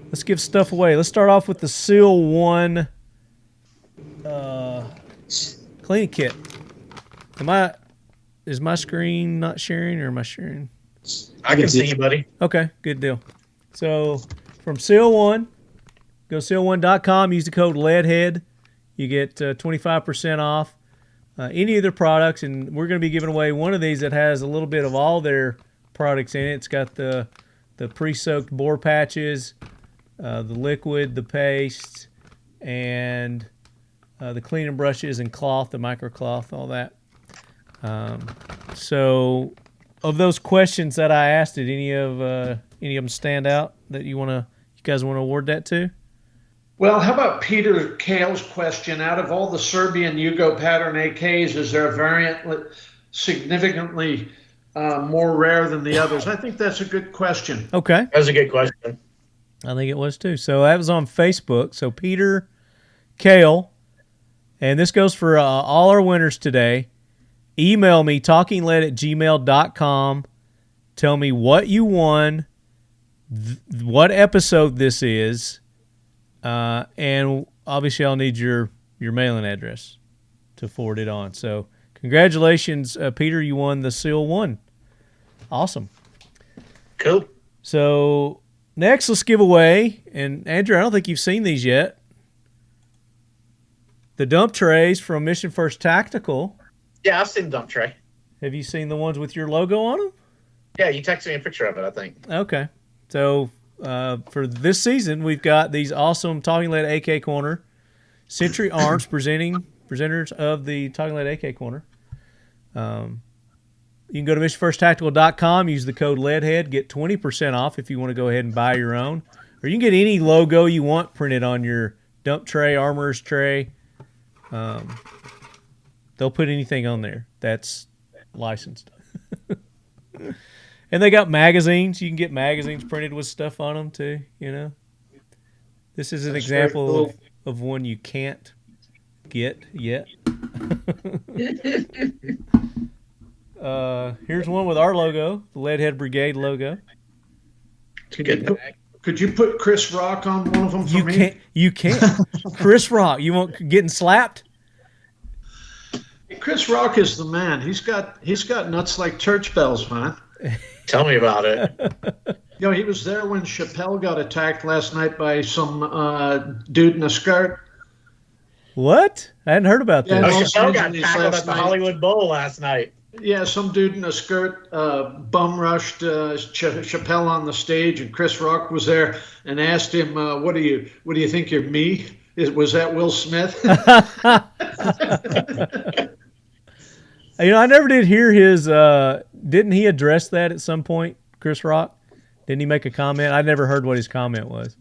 Let's give stuff away. Let's start off with the Seal 1 cleaning kit. Is my screen not sharing, or am I sharing? I can see you, buddy. Okay, good deal. So from Seal 1, go seal1.com, use the code LEADHEAD. You get 25% off any of their products, and we're going to be giving away one of these that has a little bit of all their products in it. It's got the pre-soaked bore patches, the liquid, the paste, and the cleaning brushes and cloth, the microcloth, all that. So, of those questions that I asked, did any of them stand out that you guys want to award that to? Well, how about Peter Kale's question? Out of all the Serbian Yugo pattern AKs, is there a variant significantly more rare than the others? I think that's a good question. Okay. That's a good question. I think it was too. So that was on Facebook. So Peter Kale, and this goes for all our winners today. Email me, talkinglead@gmail.com. Tell me what you won, what episode this is, and obviously I'll need your mailing address to forward it on. So congratulations, Peter. You won the Seal 1. Awesome. Cool. So next, let's give away, and Andrew, I don't think you've seen these yet, the dump trays from Mission First Tactical. Yeah, I've seen the dump tray. Have you seen the ones with your logo on them? Yeah, you texted me a picture of it, I think. Okay. So for this season, we've got these awesome Talking Lead AK Corner, Century Arms presenters of the Talking Lead AK Corner. You can go to missionfirsttactical.com, use the code LEADHEAD, get 20% off if you want to go ahead and buy your own. Or you can get any logo you want printed on your dump tray, armorer's tray. They'll put anything on there that's licensed. And they got magazines. You can get magazines printed with stuff on them too, you know. This is an example of one you can't get yet. Here's one with our logo, the Leadhead Brigade logo. Could you put Chris Rock on one of them for me? You can't. Chris Rock, you want getting slapped? Chris Rock is the man. He's got nuts like church bells, man. Tell me about it. You know, he was there when Chappelle got attacked last night by some dude in a skirt. What? I hadn't heard about Yeah, this. Chappelle got tackled at the Hollywood Bowl last night. Yeah, some dude in a skirt bum rushed Chappelle on the stage, and Chris Rock was there and asked him, "What do you think you're me? Was that Will Smith?" You know, I never did hear his. Didn't he address that at some point, Chris Rock? Didn't he make a comment? I never heard what his comment was.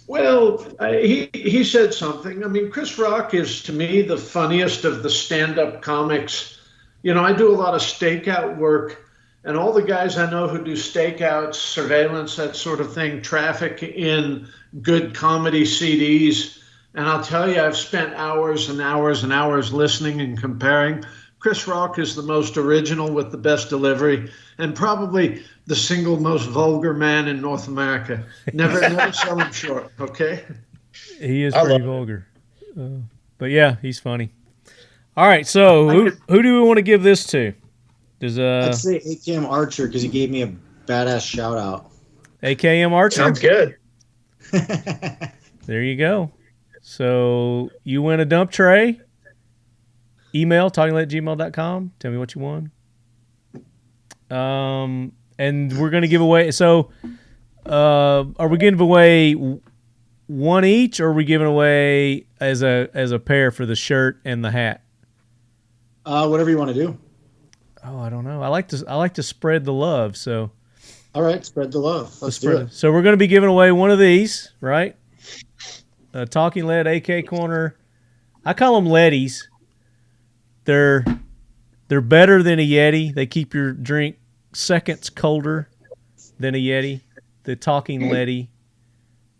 Well, he said something. I mean, Chris Rock is, to me, the funniest of the stand-up comics. You know, I do a lot of stakeout work, and all the guys I know who do stakeouts, surveillance, that sort of thing, traffic in good comedy CDs. And I'll tell you, I've spent hours and hours and hours listening and comparing. Chris Rock is the most original with the best delivery, and probably the single most vulgar man in North America. Never sell him short, okay? He is pretty vulgar. But yeah, he's funny. All right, so who do we want to give this to? I'd say AKM Archer because he gave me a badass shout out. AKM Archer? Sounds good. There you go. So you win a dump tray. Email talkinglead@gmail.com. Tell me what you won. And we're going to give away. So are we giving away one each, or are we giving away as a pair for the shirt and the hat? Whatever you want to do. Oh, I don't know. I like to spread the love. So, all right, spread the love. Let's do it. So we're going to be giving away one of these, right? Talking Lead AK Corner. I call them Leadys. They're better than a Yeti. They keep your drink seconds colder than a Yeti. The Talking Lead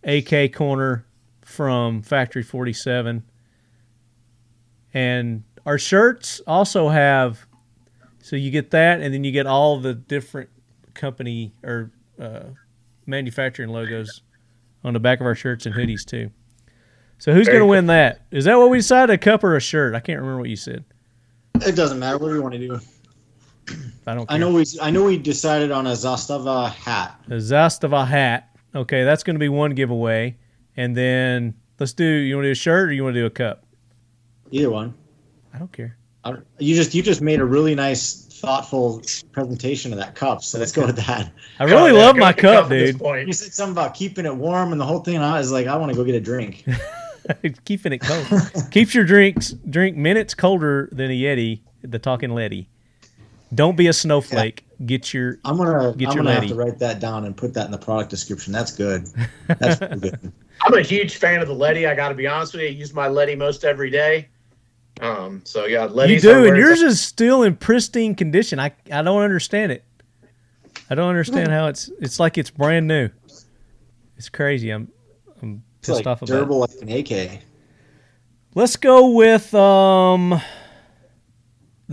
AK Corner from Factory 47. And our shirts also have, so you get that, and then you get all the different company or manufacturing logos on the back of our shirts and hoodies too. So who's going to win that? Is that what we decided, a cup or a shirt? I can't remember what you said. It doesn't matter. What do you want to do? I don't care. I know we decided on a Zastava hat. A Zastava hat. Okay, that's going to be one giveaway. And then you want to do a shirt or you want to do a cup? Either one. I don't care. You just made a really nice, thoughtful presentation of that cup, so let's go with that. I really love my cup, dude. You said something about keeping it warm and the whole thing, and I was like, I want to go get a drink. Keeping it cold. Keeps your drink minutes colder than a Yeti, the Talking Leady. Don't be a snowflake. Yeah. Get your I'm gonna Leady. have to write that down and put that in the product description. That's good. That's really good. I'm a huge fan of the Leady. I got to be honest with you. I use my Leady most every day. So yeah, Leadys. You do, and yours is still in pristine condition. I don't understand it. I don't understand how it's like it's brand new. It's crazy. I'm pissed off about it. Durable like an AK. Let's go with the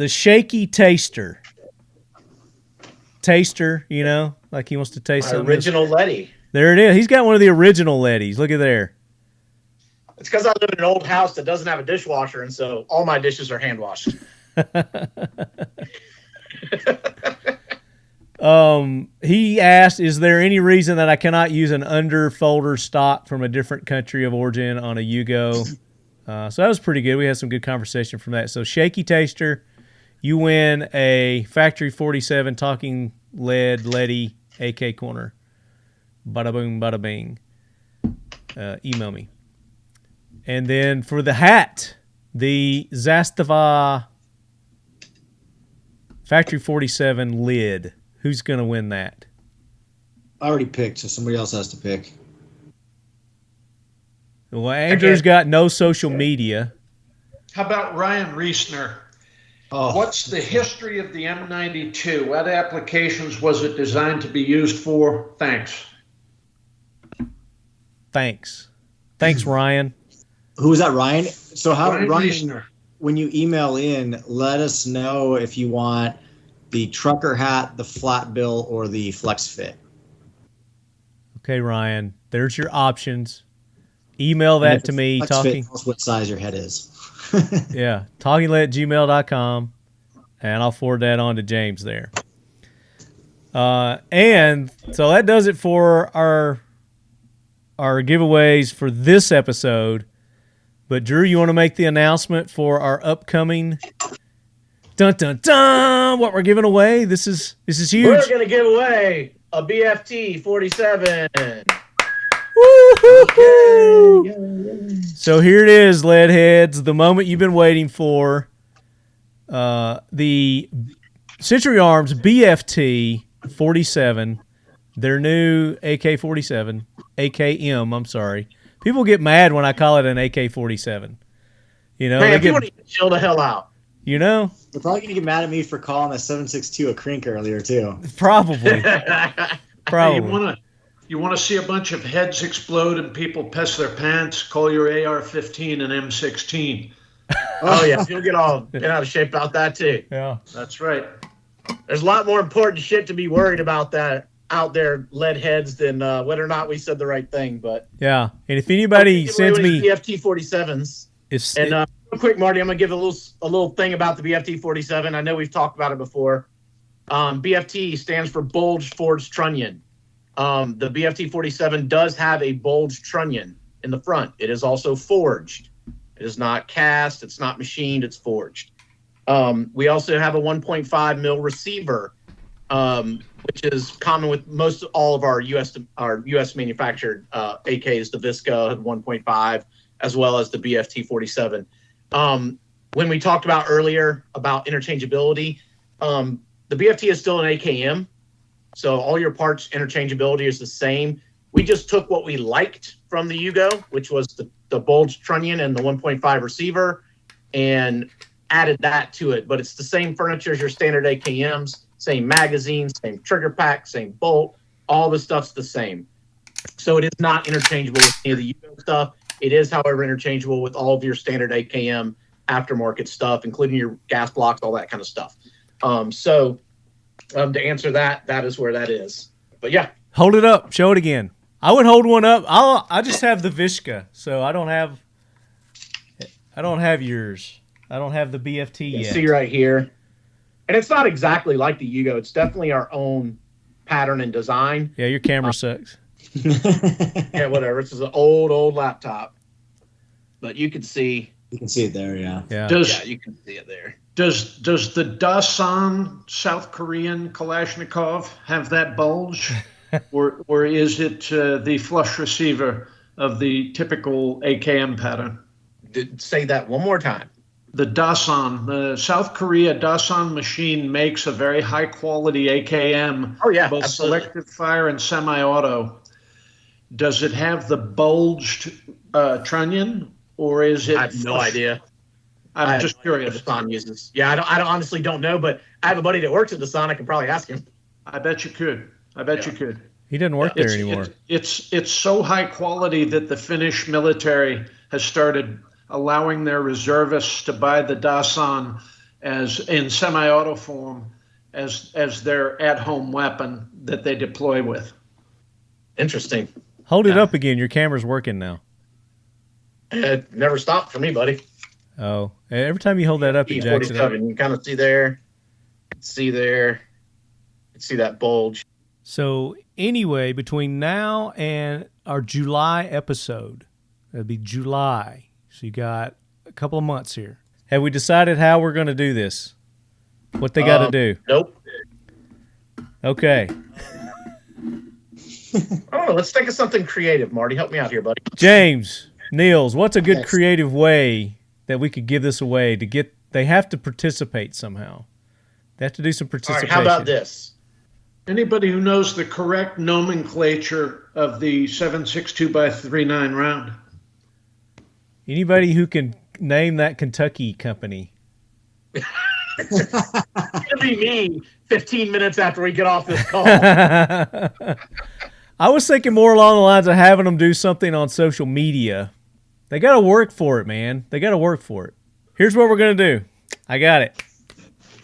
shaky taster. Taster, like he wants to taste something. Original Leady. There it is. He's got one of the original Leadys. Look at there. It's because I live in an old house that doesn't have a dishwasher, and so all my dishes are hand washed. He asked, is there any reason that I cannot use an underfolder stock from a different country of origin on a Yugo? So that was pretty good. We had some good conversation from that. So Shaky Taster, you win a Factory 47 Talking Lead AK Corner. Bada boom, bada bing. Email me. And then for the hat, the Zastava Factory 47 lid. Who's going to win that? I already picked, so somebody else has to pick. Well, Andrew's got no social media. How about Ryan Reisner? Oh. What's the history of the M92? What applications was it designed to be used for? Thanks. Thanks, Ryan. Who was that, Ryan? So Ryan Reisner. When you email in, let us know if you want the trucker hat, the flat bill, or the flex fit. Okay, Ryan. There's your options. Email that to me. Talking. What size your head is. Yeah, talkinglead@gmail.com, and I'll forward that on to James there. And so that does it for our giveaways for this episode. But Drew, you want to make the announcement for our upcoming dun dun dun what we're giving away? This is huge. We're gonna give away a BFT47. Woo-hoo-hoo! So here it is, Leadheads, the moment you've been waiting for. The Century Arms BFT47, their new AK-47, AKM, I'm sorry. People get mad when I call it an AK-47. Man, if you want to chill the hell out. They're probably going to get mad at me for calling the 7.62 a crink earlier, too. Probably. Hey, you want to see a bunch of heads explode and people piss their pants? Call your AR-15 an M16. Oh, yeah. You'll get all bent out of shape about that, too. Yeah. That's right. There's a lot more important shit to be worried about that out there lead heads than whether or not we said the right thing. But yeah, and if anybody sends me BFT47s, real quick, Marty, I'm gonna give a little thing about the BFT47. I know we've talked about it before. BFT stands for bulge forged trunnion. The BFT47 does have a bulge trunnion in the front. It is also forged. It is not cast. It's not machined. It's forged. We also have a 1.5 mil receiver, which is common with most all of our U.S. manufactured AKs, the Visca 1.5, as well as the BFT47. When we talked about earlier about interchangeability, the BFT is still an AKM, so all your parts interchangeability is the same. We just took what we liked from the Yugo, which was the bulge trunnion and the 1.5 receiver, and added that to it. But it's the same furniture as your standard AKMs, same magazine, same trigger pack, same bolt. All the stuff's the same. So it is not interchangeable with any of the Yugo stuff. It is, however, interchangeable with all of your standard AKM aftermarket stuff, including your gas blocks, all that kind of stuff. To answer that, that is where that is. But yeah. Hold it up. Show it again. I would hold one up. I just have the Vishka, so I don't have yours. I don't have the BFT yet. See right here. And it's not exactly like the Yugo. It's definitely our own pattern and design. Yeah, your camera sucks. Yeah, whatever. This is an old laptop. But you can see. You can see it there, yeah. Yeah, you can see it there. Does the Dasan South Korean Kalashnikov have that bulge? or is it the flush receiver of the typical AKM pattern? Say that one more time. The Dasan, the South Korea Dasan machine makes a very high quality AKM. Oh yeah, both absolutely. selective fire and semi-auto. Does it have the bulged trunnion, or is it? I have no idea. I'm just curious. Dasan uses. Yeah, I honestly don't know, but I have a buddy that works at Dasan. I can probably ask him. I bet you could. You could. He doesn't work there anymore. It's so high quality that the Finnish military has started allowing their reservists to buy the Dasan as in semi-auto form as their at-home weapon that they deploy with. Interesting. Hold it up again. Your camera's working now. It never stopped for me, buddy. Oh, every time you hold that up, it jacks it up. You can kind of see there, see that bulge. So anyway, between now and our July episode, that'd be July. So you got a couple of months here. Have we decided how we're going to do this? What they got to do? Nope. Okay. Oh, let's think of something creative, Marty. Help me out here, buddy. James, Nils, what's a good creative way that we could give this away to get? They have to participate somehow. They have to do some participation. All right, how about this? Anybody who knows the correct nomenclature of the 7.62 by 39 round. Anybody who can name that Kentucky company. It's going to be me 15 minutes after we get off this call. I was thinking more along the lines of having them do something on social media. They got to work for it, man. They got to work for it. Here's what we're going to do. I got it.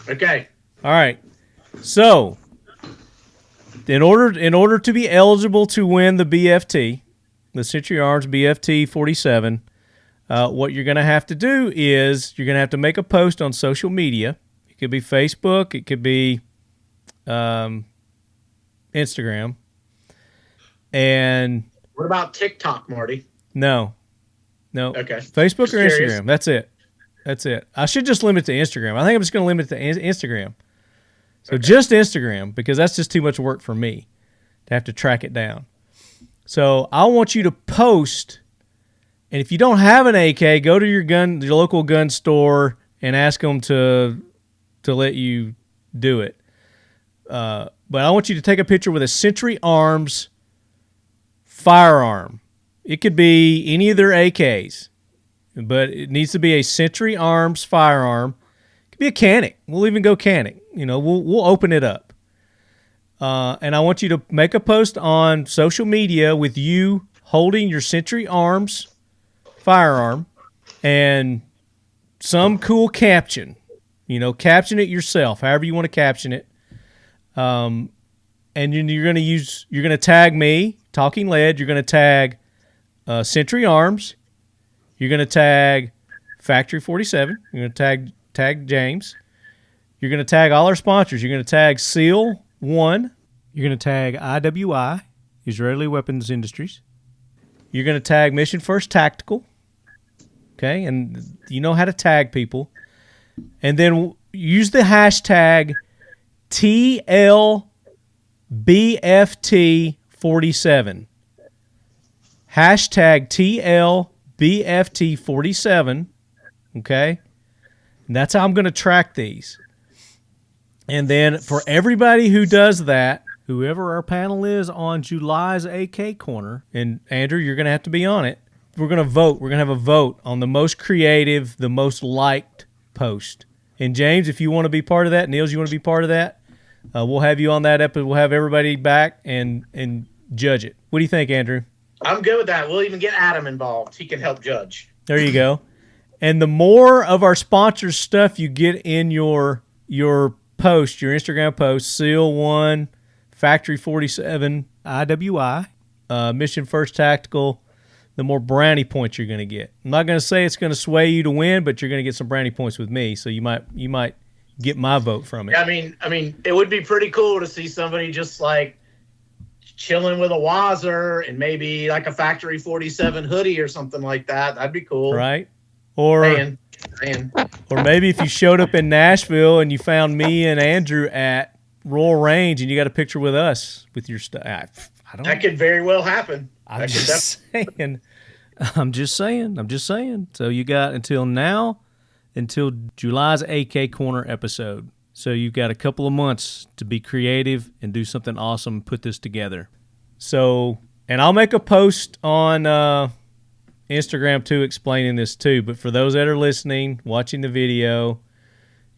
Okay. All right. So, in order to be eligible to win the BFT, the Century Arms BFT47, what you're going to have to do is you're going to have to make a post on social media. It could be Facebook. It could be Instagram. And what about TikTok, Marty? No. Okay. Facebook Just or curious. Instagram. That's it. I should just limit it to Instagram. I think I'm just going to limit it to Instagram. So just Instagram, because that's just too much work for me to have to track it down. So I want you to post, and if you don't have an AK, go to your local gun store and ask them to let you do it. But I want you to take a picture with a Century Arms firearm. It could be any of their AKs, but it needs to be a Century Arms firearm. It could be a Canic. We'll even go Canic. We'll open it up. And I want you to make a post on social media with you holding your Century Arms firearm and some cool caption. Caption it yourself, however you want to caption it. And and you're going to tag me, Talking Lead. You're going to tag Century Arms. You're going to tag Factory 47. You're going to tag James. You're going to tag all our sponsors. You're going to tag Seal 1. You're going to tag IWI, Israeli Weapons Industries. You're going to tag Mission First Tactical. Okay, and you know how to tag people. And then use the hashtag TLBFT47. Hashtag TLBFT47. Okay? And that's how I'm going to track these. And then for everybody who does that, whoever our panel is on July's AK Corner, and Andrew, you're going to have to be on it, we're going to vote. We're going to have a vote on the most creative, the most liked post. And James, if you want to be part of that, Nils, you want to be part of that, we'll have you on that episode. We'll have everybody back and judge it. What do you think, Andrew? I'm good with that. We'll even get Adam involved. He can help judge. There you go. And the more of our sponsor stuff you get in your post, your Instagram post, Seal 1, Factory 47, IWI, Mission First Tactical, the more brownie points you're going to get. I'm not going to say it's going to sway you to win, but you're going to get some brownie points with me, so you might get my vote from it. Yeah, I mean, it would be pretty cool to see somebody just like chilling with a Wazzer and maybe like a Factory 47 hoodie or something like that. That'd be cool, right? Or or maybe if you showed up in Nashville and you found me and Andrew at Royal Range and you got a picture with us with your stuff. I don't know. That could very well happen. I'm just saying. So you got until July's AK Corner episode. So you've got a couple of months to be creative and do something awesome and put this together. So, and I'll make a post on Instagram too explaining this too. But for those that are listening, watching the video,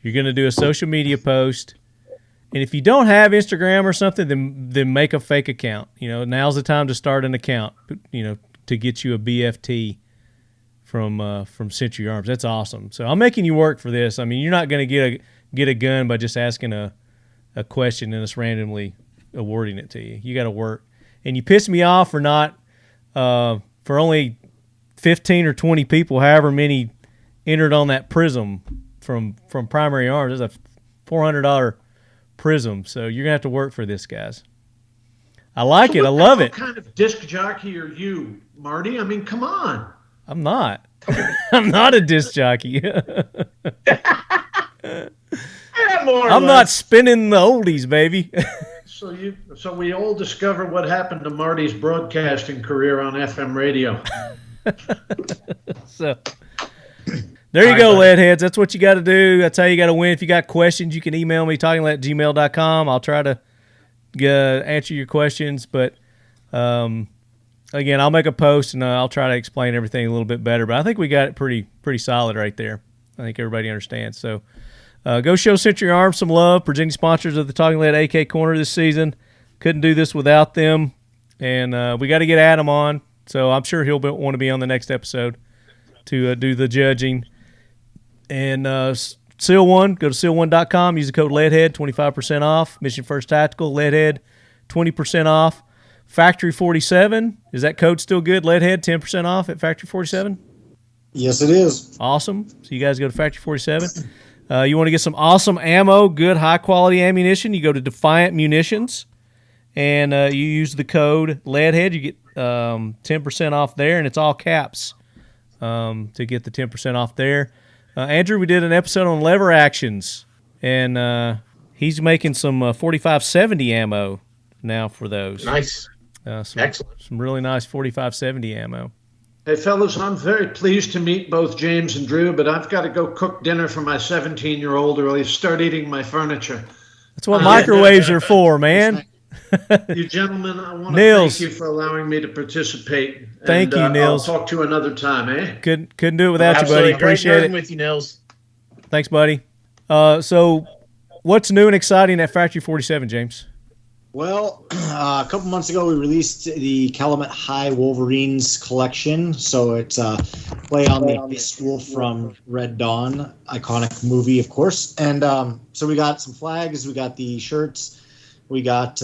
you're going to do a social media post. And if you don't have Instagram or something, then make a fake account. You know, now's the time to start an account, you know, to get you a BFT from Century Arms. That's awesome. So I'm making you work for this. I mean, you're not going to get a gun by just asking a question and us randomly awarding it to you. You got to work. And you piss me off for not for only 15 or 20 people, however many entered on that prism from Primary Arms. It's a $400 prism, so you're gonna have to work for this, guys. I like it. I love it. What kind of disc jockey are you, Marty? I mean, come on. I'm not. I'm not a disc jockey. I'm not spinning the oldies, baby. So we all discover what happened to Marty's broadcasting career on FM radio. So there you go, Leadheads. That's what you got to do. That's how you got to win. If you got questions, you can email me, talkinglead@gmail.com. I'll try to answer your questions. But, again, I'll make a post, and I'll try to explain everything a little bit better. But I think we got it pretty solid right there. I think everybody understands. So go show Century Arms some love, presenting sponsors of the Talking Lead AK Corner this season. Couldn't do this without them. And we got to get Adam on. So I'm sure he'll want to be on the next episode to do the judging. And Seal 1, go to seal1.com, use the code LEADHEAD, 25% off. Mission First Tactical, LEADHEAD, 20% off. Factory 47, is that code still good? LEADHEAD, 10% off at Factory 47? Yes, it is. Awesome. So you guys go to Factory 47. You want to get some awesome ammo, good high-quality ammunition, you go to Defiant Munitions, and you use the code LEADHEAD. You get 10% off there, and it's all caps to get the 10% off there. Andrew, we did an episode on lever actions, and he's making some 4570 ammo now for those. Nice. Excellent. Some really nice 4570 ammo. Hey, fellas, I'm very pleased to meet both James and Drew, but I've got to go cook dinner for my 17-year-old or he'll start eating my furniture. That's what microwaves are for, man. You gentlemen, I want to Nils, thank you for allowing me to participate. Thank you, Nils. I'll talk to you another time, eh? Couldn't do it without Absolutely. you, buddy. Appreciate Great it. with you, Nils. Thanks, buddy. So what's new and exciting at Factory 47, James? Well, a couple months ago, we released the Calumet High Wolverines collection. So it's play on the Beast Wolf from Red Dawn, iconic movie, of course. And so we got some flags, we got the shirts, We got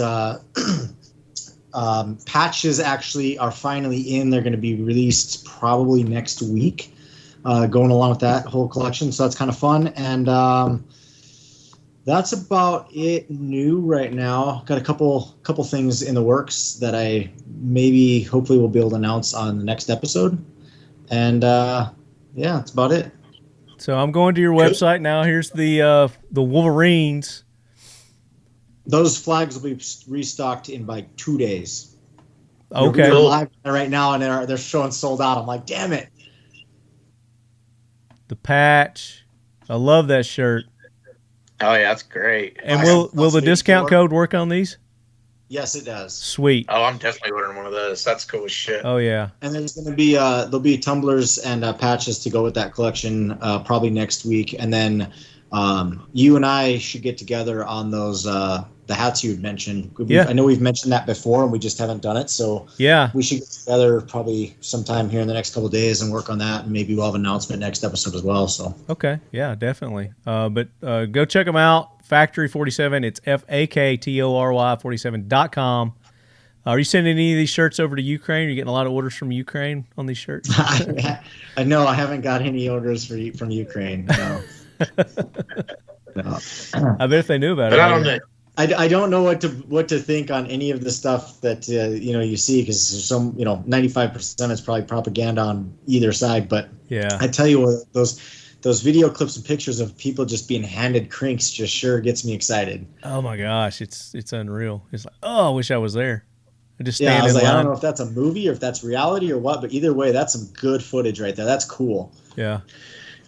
patches actually are finally in. They're going to be released probably next week, going along with that whole collection. So that's kind of fun. And that's about it new right now. Got a couple things in the works that I hopefully will be able to announce on the next episode. And yeah, that's about it. So I'm going to your website now. Here's the Wolverines. Those flags will be restocked in like 2 days. Okay. We're live right now, and they're showing sold out. I'm like, damn it. The patch. I love that shirt. Oh yeah, that's great. And will the discount code work on these? Yes, it does. Sweet. Oh, I'm definitely ordering one of those. That's cool as shit. Oh yeah. And there's going to be there'll be tumblers and patches to go with that collection probably next week. And then you and I should get together on those the hats you had mentioned. I know we've mentioned that before, and we just haven't done it. So yeah, we should get together probably sometime here in the next couple of days and work on that. And maybe we'll have an announcement next episode as well. So okay, yeah, definitely. But go check them out. Factory 47. It's FAKTORY47.com. Are you sending any of these shirts over to Ukraine? Are you getting a lot of orders from Ukraine on these shirts? No, I haven't got any orders from Ukraine. No. No. I bet if they knew about it. But I don't know. I don't know what to think on any of the stuff that you see, because there's some 95% is probably propaganda on either side. But yeah, I tell you what, those video clips and pictures of people just being handed crinks just sure gets me excited. Oh my gosh, it's unreal. It's like, oh, I wish I was there. I just I was like, line. I don't know if that's a movie or if that's reality or what, but either way, that's some good footage right there. That's cool. Yeah.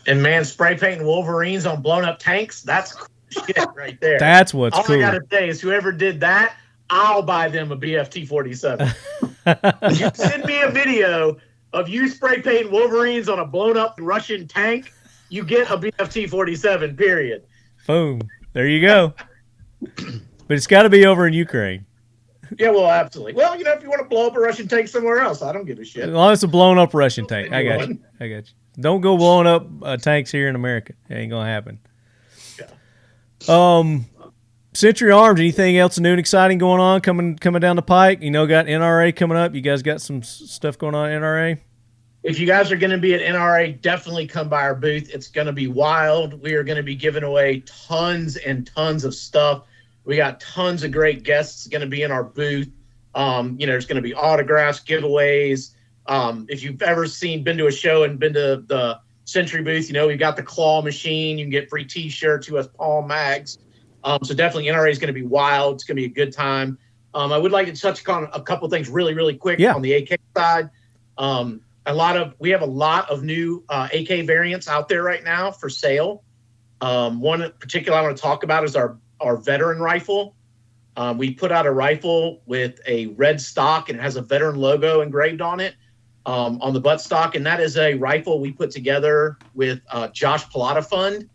And man, spray painting Wolverines on blown up tanks, that's cool shit right there. That's what's All cool. I gotta say is whoever did that, I'll buy them a BFT47. You send me a video of you spray painting Wolverines on a blown up Russian tank, you get a BFT47, period. Boom. There you go. But it's got to be over in Ukraine. Yeah, well, absolutely. Well, if you want to blow up a Russian tank somewhere else, I don't give a shit. As long as it's a blown up Russian tank. I got you. Don't go blowing up tanks here in America. It ain't going to happen. Yeah. Century Arms, anything else new and exciting going on coming down the pike? Got NRA coming up. You guys got some stuff going on at NRA? If you guys are going to be at NRA, definitely come by our booth. It's going to be wild. We are going to be giving away tons and tons of stuff. We got tons of great guests going to be in our booth. There's going to be autographs, giveaways. If you've ever been to a show and been to the Century booth, we've got the claw machine. You can get free T-shirts, US Palm mags. So definitely NRA is going to be wild. It's going to be a good time. I would like to touch on a couple things really, really quick on the AK side. We have a lot of new AK variants out there right now for sale. One in particular I want to talk about is our veteran rifle. We put out a rifle with a red stock and it has a veteran logo engraved on it on the buttstock, and that is a rifle we put together with Josh Pallotta Fund,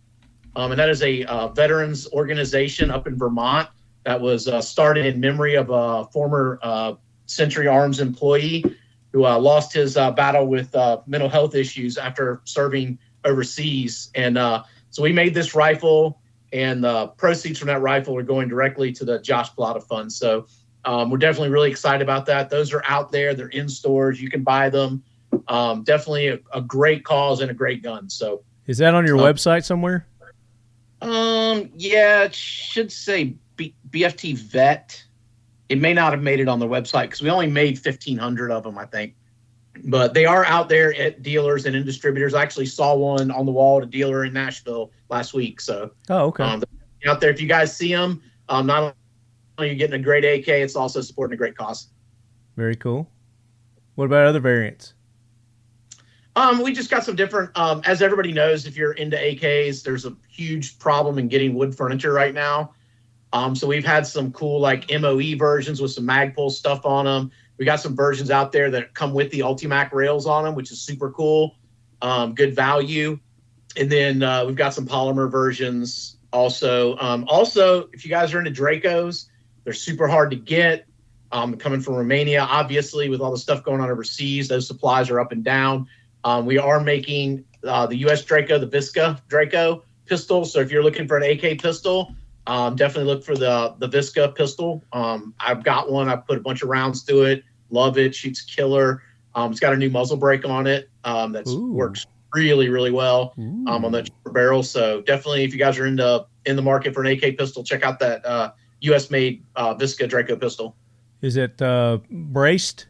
and that is a veterans organization up in Vermont that was started in memory of a former Century Arms employee who lost his battle with mental health issues after serving overseas. And so we made this rifle, and the proceeds from that rifle are going directly to the Josh Pallotta Fund. So we're definitely really excited about that. Those are out there. They're in stores. You can buy them. Definitely a great cause and a great gun. So is that on your website somewhere? Yeah, it should say BFT Vet. It may not have made it on the website because we only made 1,500 of them, I think. But they are out there at dealers and in distributors. I actually saw one on the wall at a dealer in Nashville last week. So, okay. Out there, if you guys see them, not only are you getting a great AK, it's also supporting a great cause. Very cool. What about other variants? We just got some different, as everybody knows, if you're into AKs, there's a huge problem in getting wood furniture right now. So we've had some cool like MOE versions with some Magpul stuff on them. We got some versions out there that come with the Ultimac rails on them, which is super cool. Good value. And then we've got some polymer versions also. Also, if you guys are into Dracos, they're super hard to get. Coming from Romania, obviously, with all the stuff going on overseas, those supplies are up and down. We are making the US Draco, the Visca Draco pistol. So if you're looking for an AK pistol, Definitely look for the Visca pistol. I've got one. I put a bunch of rounds through it. Love it. Shoots killer. It's got a new muzzle brake on it that works really, really well on the barrel. So definitely, if you guys are in the market for an AK pistol, check out that U.S. made Visca Draco pistol. Is it braced?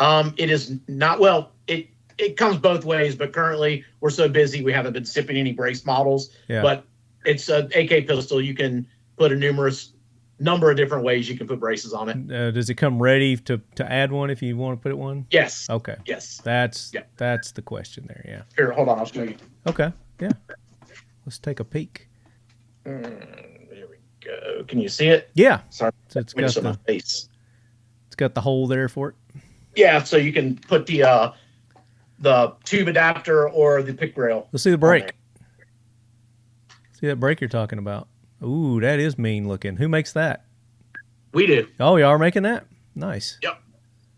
It is not. Well, it comes both ways, but currently we're so busy we haven't been shipping any braced models. Yeah. But it's an AK pistol. You can put a number of different ways you can put braces on it. Does it come ready to add one if you want to put it one? Yes. Okay. Yes. That's the question there. Yeah. Here, hold on. I'll show you. Okay. Yeah. Let's take a peek. There we go. Can you see it? Yeah. Sorry. So it's got my face. It's got the hole there for it. Yeah. So you can put the tube adapter or the pick rail. Let's see the brake. See that brake you're talking about? Ooh, that is mean looking. Who makes that? We do. Oh, y'all are making that? Nice. Yep.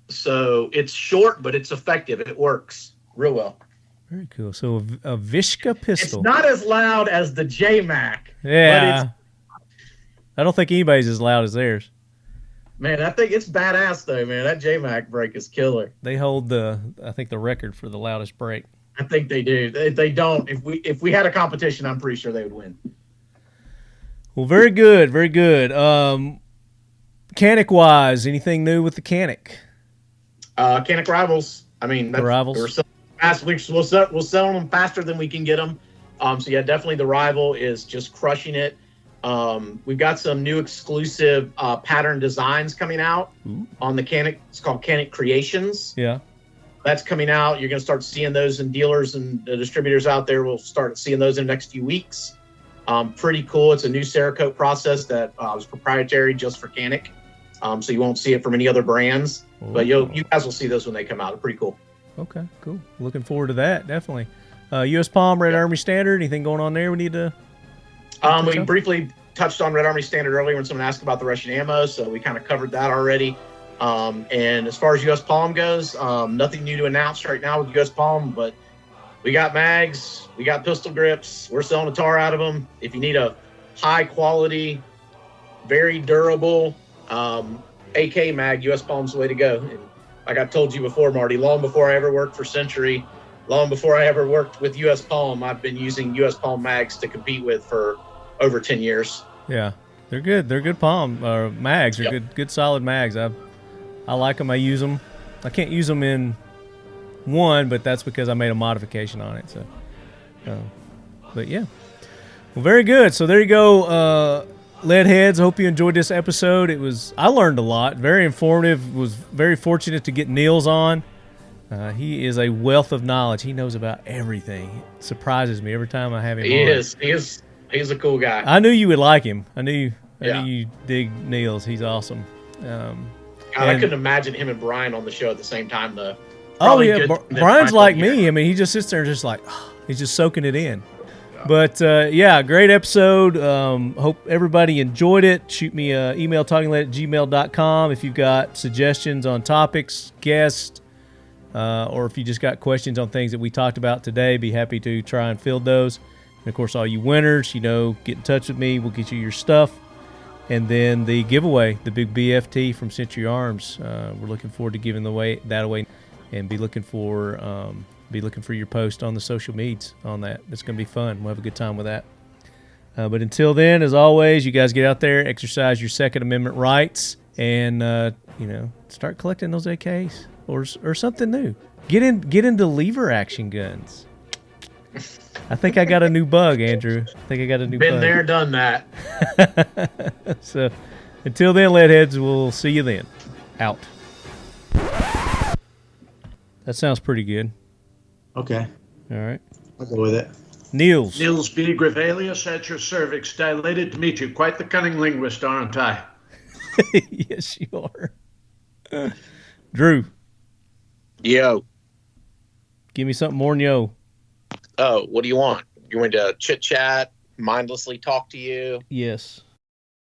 So it's short, but it's effective. It works real well. Very cool. So a Visca pistol. It's not as loud as the J-Mac. Yeah. I don't think anybody's as loud as theirs. Man, I think it's badass though, man. That J-Mac brake is killer. They hold the record for the loudest brake. I think they do. They don't. If we had a competition, I'm pretty sure they would win. Well, very good, very good. Canic wise, anything new with the Canic? Canic rivals. I mean, the rivals. We're selling fast. We'll sell them faster than we can get them. So yeah, definitely the rival is just crushing it. We've got some new exclusive pattern designs coming out on the Canic. It's called Canic Creations. Yeah. That's coming out. You're going to start seeing those in dealers and the distributors out there. We'll start seeing those in the next few weeks. Pretty cool. It's a new Cerakote process that was proprietary just for Canic. So you won't see it from any other brands. Ooh. But you guys will see those when they come out. They're pretty cool. Okay, cool. Looking forward to that, definitely. U.S. Palm, Red Army Standard, anything going on there we need to... We briefly touched on Red Army Standard earlier when someone asked about the Russian ammo, so we kind of covered that already. And as far as U.S. Palm goes, nothing new to announce right now with U.S. Palm, but we got mags, we got pistol grips, we're selling a tar out of them. If you need a high quality, very durable AK mag, U.S. Palm's the way to go. And like I told you before, Marty, long before I ever worked for Century, long before I ever worked with U.S. Palm, I've been using U.S. Palm mags to compete with for over 10 years. Yeah, they're good. They're good palm mags. They're good solid mags. I like them. I use them. I can't use them in one, but that's because I made a modification on it. So, but yeah, well, very good. So there you go, lead heads. I hope you enjoyed this episode. I learned a lot. Very informative. Was very fortunate to get Nils on. He is a wealth of knowledge. He knows about everything. It surprises me every time I have him on. He's a cool guy. I knew you would like him. I knew you dig Nils. He's awesome. I couldn't imagine him and Brian on the show at the same time, though. Probably Brian's like me. I mean, he just sits there and just like, he's just soaking it in. But, great episode. Hope everybody enjoyed it. Shoot me an email, talkinglead@gmail.com, if you've got suggestions on topics, guests, or if you just got questions on things that we talked about today. Be happy to try and field those. And, of course, all you winners, get in touch with me. We'll get you your stuff. And then the giveaway, the big BFT from Century Arms. We're looking forward to giving that away, and be looking for your post on the social medias on that. It's going to be fun. We'll have a good time with that. But until then, as always, you guys get out there, exercise your Second Amendment rights, and start collecting those AKs or something new. Get into lever action guns. I think I got a new bug, Andrew. Been there, done that. So, until then, leadheads, we'll see you then. Out. That sounds pretty good. Okay. All right. I'll go with it. Nils B. Grevillius at your cervix. Dilated to meet you. Quite the cunning linguist, aren't I? Yes, you are. Drew. Yo. Give me something more than yo. Oh, what do you want? You want to chit chat, mindlessly talk to you? Yes.